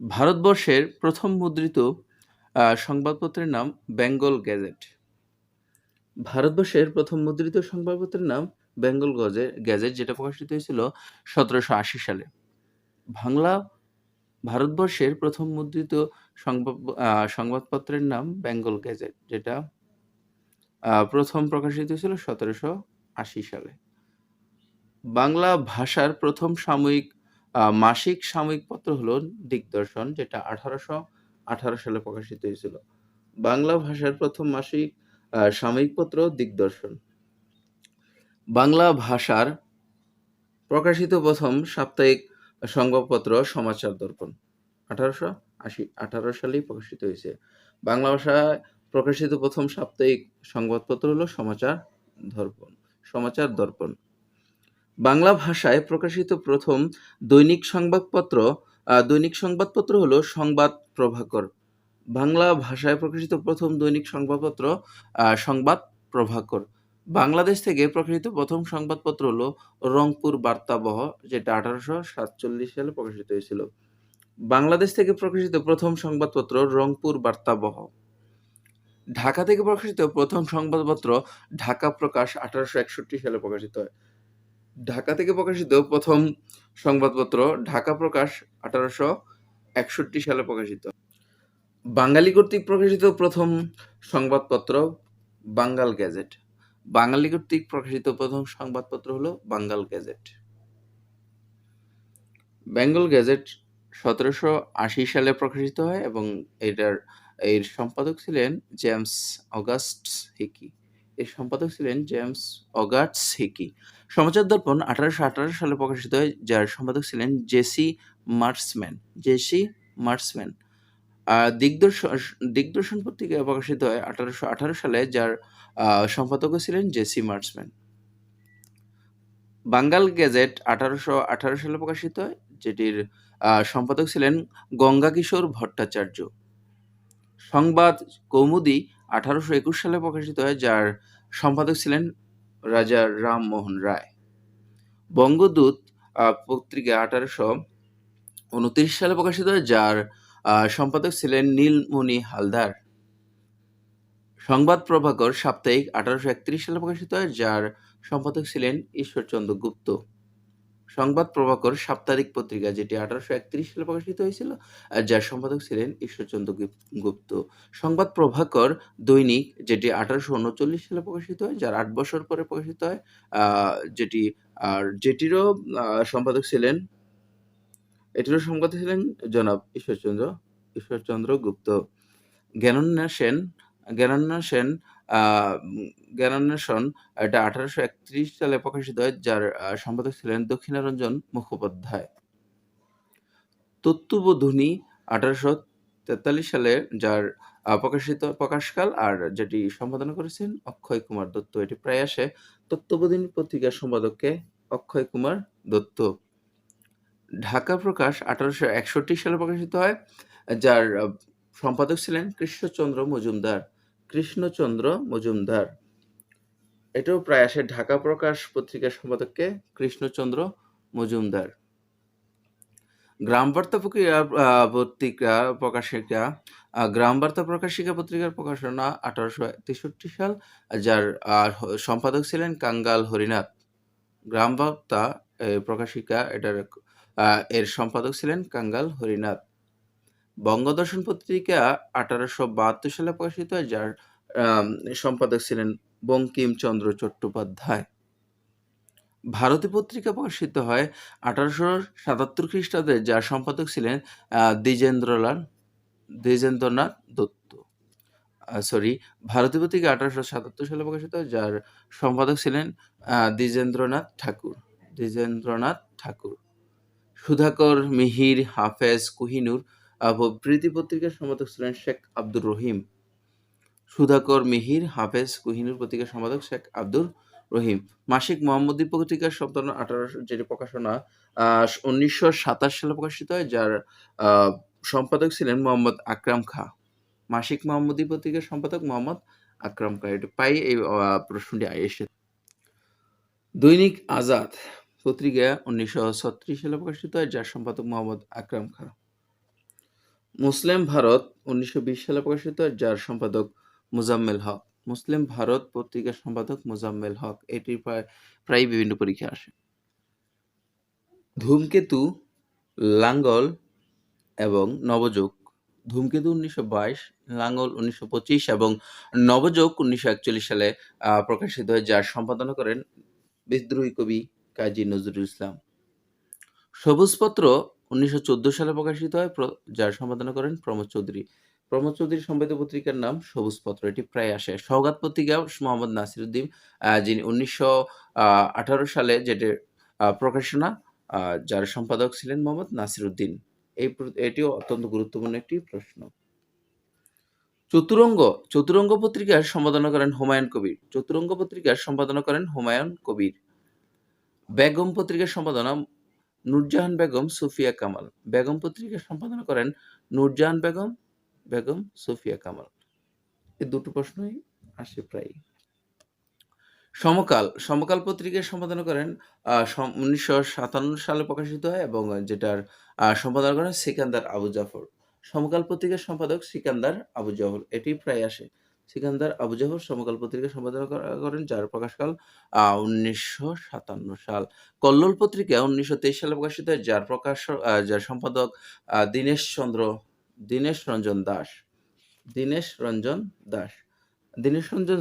ভারতবর্ষের প্রথম মুদ্রিত সংবাদপত্রের নাম বেঙ্গল গ্যাজেট। ভারতবর্ষের প্রথম মুদ্রিত সংবাদপত্রের নাম বেঙ্গল গ্যাজেট, যেটা প্রকাশিত হয়েছিল ১৭৮০ সালে। ভারতবর্ষের প্রথম মুদ্রিত সংবাদপত্রের নাম বেঙ্গল গ্যাজেট, যেটা প্রথম প্রকাশিত হয়েছিল ১৭৮০ সালে। বাংলা ভাষার প্রথম মাসিক সাময়িক পত্র হলো দিগদর্শন, যেটা ১৮১৮ সালে প্রকাশিত হয়েছিল। বাংলা ভাষার প্রথম মাসিক সাময়িক পত্র দিগদর্শন। বাংলা ভাষার প্রকাশিত প্রথম সাপ্তাহিক সংবাদপত্র সমাচার দর্পণ। ১৮১৮ সালেই প্রকাশিত হয়েছে। বাংলা ভাষায় প্রকাশিত প্রথম সাপ্তাহিক সংবাদপত্র হলো সমাচার দর্পণ। বাংলা ভাষায় প্রকাশিত প্রথম দৈনিক সংবাদপত্র হলো সংবাদ প্রভাকর। বাংলা ভাষায় প্রকাশিত প্রথম দৈনিক সংবাদপত্র সংবাদ প্রভাকর। বাংলাদেশ থেকে প্রকাশিত প্রথম সংবাদপত্র হলো রংপুর বার্তাবহ, যেটা ১৮৪৭ সালে প্রকাশিত হয়েছিল। বাংলাদেশ থেকে প্রকাশিত প্রথম সংবাদপত্র রংপুর বার্তাবহ। ঢাকা থেকে প্রকাশিত প্রথম সংবাদপত্র ঢাকা প্রকাশ 1861 সালে প্রকাশিত হয়। ঢাকা থেকে প্রকাশিত প্রথম সংবাদপত্র ঢাকা প্রকাশ 1861 সালে প্রকাশিত। বাঙালি কর্তৃক প্রকাশিত প্রথম সংবাদপত্র বাঙ্গাল গ্যাজেট। বাঙালি কর্তৃক প্রকাশিত প্রথম সংবাদপত্র হলো বাঙ্গাল গ্যাজেট। বেঙ্গল গ্যাজেট 1780 সালে প্রকাশিত হয় এবং এর সম্পাদক ছিলেন জেমস অগাস্টস হিকি। এর সম্পাদক ছিলেন জেমস অগাস্টস হিকি। সমাচার দর্পণ 1818 সালে প্রকাশিত হয়, যার সম্পাদক ছিলেন JC Marshman. JC Marshman. Digdarshan পত্রিকায় প্রকাশিত হয় 1818 সালে, যার সম্পাদকও ছিলেন জেসি মার্সম্যান। বাঙ্গাল গেজেট 1818 সালে প্রকাশিত হয়, যেটির সম্পাদক ছিলেন গঙ্গাকিশোর ভট্টাচার্য। সংবাদ কৌমুদী 1821 সালে প্রকাশিত হয়, যার সম্পাদক ছিলেন রাজা রামমোহন রায়। বঙ্গদূত পত্রিকা 1829 সালে প্রকাশিত হয়, যার সম্পাদক ছিলেন নীলমণি হালদার। সংবাদ প্রভাকর সাপ্তাহিক 1831 সালে প্রকাশিত হয়, যার সম্পাদক ছিলেন ঈশ্বরচন্দ্র গুপ্ত। সংবাদ প্রভাকর সাপ্তাহিক পত্রিকা, যেটি 1831 সালে প্রকাশিত হয়েছিল, যার সম্পাদক ছিলেন ঈশ্বরচন্দ্র গুপ্ত। সংবাদ প্রভাকর দৈনিক, যেটি 1839 সালে প্রকাশিত হয়, যার 8 বছর পরে প্রকাশিত হয়, যেটিরও সম্পাদক ছিলেন জনাব ঈশ্বরচন্দ্র গুপ্ত। জ্ঞানান্বেষণ এটা 1831 সালে প্রকাশিত হয়, যার সম্পাদক ছিলেন দক্ষিণারঞ্জন মুখোপাধ্যায়। তত্ত্ববোধিনী 1843 সালে, যার প্রকাশকাল আর যেটি সম্পাদনা করেছেন অক্ষয় কুমার দত্ত। এটি প্রায় আসে তত্ত্ববোধিনী পত্রিকার সম্পাদককে অক্ষয় কুমার দত্ত। ঢাকা প্রকাশ 1861 সালে প্রকাশিত হয়, যার সম্পাদক ছিলেন কৃষ্ণচন্দ্র মজুমদার। এটাও প্রায় আসে ঢাকা প্রকাশ পত্রিকার সম্পাদককে কৃষ্ণচন্দ্র মজুমদার। গ্রামবার্তা পত্রিকা প্রকাশিকা গ্রামবার্তা প্রকাশিকা পত্রিকার প্রকাশনা 1863 সাল, যার সম্পাদক ছিলেন কাঙ্গাল হরিনাথ। গ্রামবার্তা প্রকাশিকা এর সম্পাদক ছিলেন কাঙ্গাল হরিনাথ। বঙ্গদর্শন পত্রিকা 1872 সালে প্রকাশিত হয়, যার সম্পাদক ছিলেন বঙ্কিমচন্দ্র চট্টোপাধ্যায়। ভারতী পত্রিকা প্রকাশিত হয় 1877 খ্রিস্টাব্দে, যার সম্পাদক ছিলেন দ্বিজেন্দ্রনাথ দত্ত। ভারতী পত্রিকা 1877 সালে প্রকাশিত হয়, যার সম্পাদক ছিলেন দ্বিজেন্দ্রনাথ ঠাকুর। সুধাকর, মিহির, হাফেজ, কোহিনূর প্রভৃতি পত্রিকার সম্পাদক ছিলেন শেখ আব্দুর রহিম। সুধাকর, মিহির, হাফেজ, কোহিনূর পত্রিকার সম্পাদক শেখ আব্দুর রহিম। মাসিক মোহাম্মদী পত্রিকার সম্পাদনা যেটি প্রকাশনা 1927 সালে প্রকাশিত হয়, যার সম্পাদক ছিলেন মোহাম্মদ আকরাম খাঁ। মাসিক মোহাম্মদী পত্রিকার সম্পাদক মোহাম্মদ আকরাম খাঁ। এটি পাই এই প্রশ্নটি এসে। দৈনিক আজাদ পত্রিকা 1936 সালে প্রকাশিত হয়, যার সম্পাদক মোহাম্মদ আকরাম খাঁ। মুসলিম ভারত 1920 সালে প্রকাশিত হয়, যার সম্পাদক মোজাম্মেল হক। মুসলিম ভারত পত্রিকার সম্পাদক মোজাম্মেল হক। এটি প্রায় বিভিন্ন পরীক্ষা আসে। ধূমকেতু, লাঙ্গল এবং নবযুগ। ধূমকেতু 1922, লাঙ্গল 1925 এবং নবযুগ 1941 সালে প্রকাশিত হয়, যার সম্পাদনা করেন বিদ্রোহী কবি কাজী নজরুল ইসলাম। সবুজপত্র 1914 সালে প্রকাশিত হয়, যার সম্পাদনা করেন প্রমোদ চৌধুরী। প্রমোদ চৌধুরী সম্পাদিত পত্রিকার নাম সবুজপত্র। এটি প্রায় আসে। সওগাত পত্রিকা মোহাম্মদ নাসিরউদ্দিন, যিনি 1918 সালে যেটির প্রকাশনা, যার সম্পাদক ছিলেন মোহাম্মদ নাসিরউদ্দিন। এটিও অত্যন্ত গুরুত্বপূর্ণ একটি প্রশ্ন। চতুরঙ্গ পত্রিকার সম্পাদনা করেন হুমায়ুন কবির। বেগম পত্রিকার সম্পাদনা নূরজাহান বেগম, সুফিয়া কামাল। বেগম পত্রিকার সম্পাদনা করেন নূরজাহান বেগম, সুফিয়া কামাল। এই দুটো প্রশ্নই আসে প্রায়। সমকাল পত্রিকার সম্পাদনা করেন 1957 সালে প্রকাশিত হয় এবং যেটার সম্পাদনা করেন সিকান্দার আবু জাফর। সমকাল পত্রিকার সম্পাদক সিকান্দার আবু জাফর। এটি প্রায় আসে। সিকান্দার আবু জহর সমকাল পত্রিকা সম্পাদনা করেন, যার প্রকাশকাল ১৯৫৭ সাল। কল্লোল পত্রিকা ১৯২৩ সালে প্রকাশিত হয়, যার সম্পাদক দীনেশ রঞ্জন দাস। দীনেশ রঞ্জন দাস। দীনেশ রঞ্জন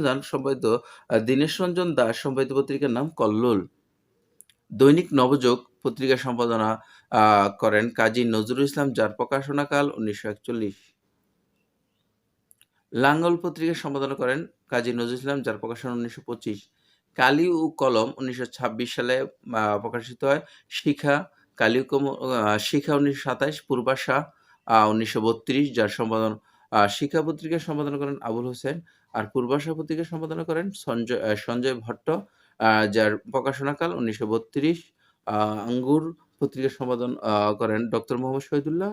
দাস সম্পাদিত পত্রিকার নাম কল্লোল। দৈনিক নবযুগ পত্রিকা সম্পাদনা করেন কাজী নজরুল ইসলাম, যার প্রকাশনাকাল ১৯৪১। লাঙ্গল পত্রিকা সম্পাদনা করেন কাজী নজরুল ইসলাম, যার প্রকাশনা ১৯২৫। কালি ও কলম ১৯২৬ সালে প্রকাশিত হয়। শিখা ১৯২৭, পূর্বাশা ১৯৩২, যার সম্পাদন শিখা পত্রিকা সম্পাদনা করেন আবুল হোসেন, আর পূর্বাশা পত্রিকা সম্পাদনা করেন সঞ্জয় ভট্ট, যার প্রকাশনাকাল ১৯৩২। আঙ্গুর পত্রিকা সম্পাদন করেন ডক্টর মোহাম্মদ শহীদুল্লাহ।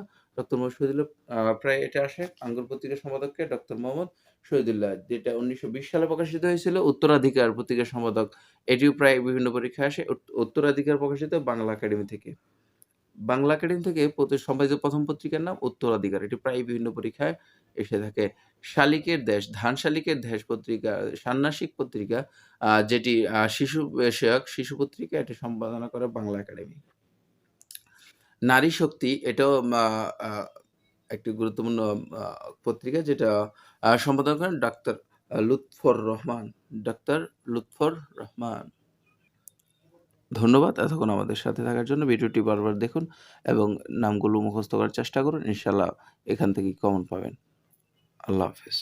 প্রায় এটা আসে আঙ্গুর পত্রিকার সম্পাদককে ডক্টর মোহাম্মদ শহীদুল্লাহ, যেটা ১৯২০ সালে প্রকাশিত হয়েছিল। উত্তরাধিকার পত্রিকার সম্পাদক, এটিও প্রায় বিভিন্ন পরীক্ষায় আসে। উত্তরাধিকার প্রকাশিত বাংলা একাডেমি থেকে। সম্পাদিত প্রথম পত্রিকার নাম উত্তরাধিকার। এটি প্রায় বিভিন্ন পরীক্ষায় এসে থাকে। শালিকের দেশ, শালিকের দেশ পত্রিকা, ষান্মাসিক পত্রিকা, যেটি শিশু বিষয়ক শিশু পত্রিকা, এটি সম্পাদনা করে বাংলা একাডেমি। নারী শক্তি, এটাও একটি গুরুত্বপূর্ণ পত্রিকা, যেটা সম্পাদনা করেন ডাক্তার লুৎফর রহমান। ধন্যবাদ এতক্ষণ আমাদের সাথে থাকার জন্য। ভিডিওটি বারবার দেখুন এবং নামগুলো মুখস্থ করার চেষ্টা করুন। ইনশাআল্লাহ এখান থেকে কমন পাবেন। আল্লাহ হাফেজ।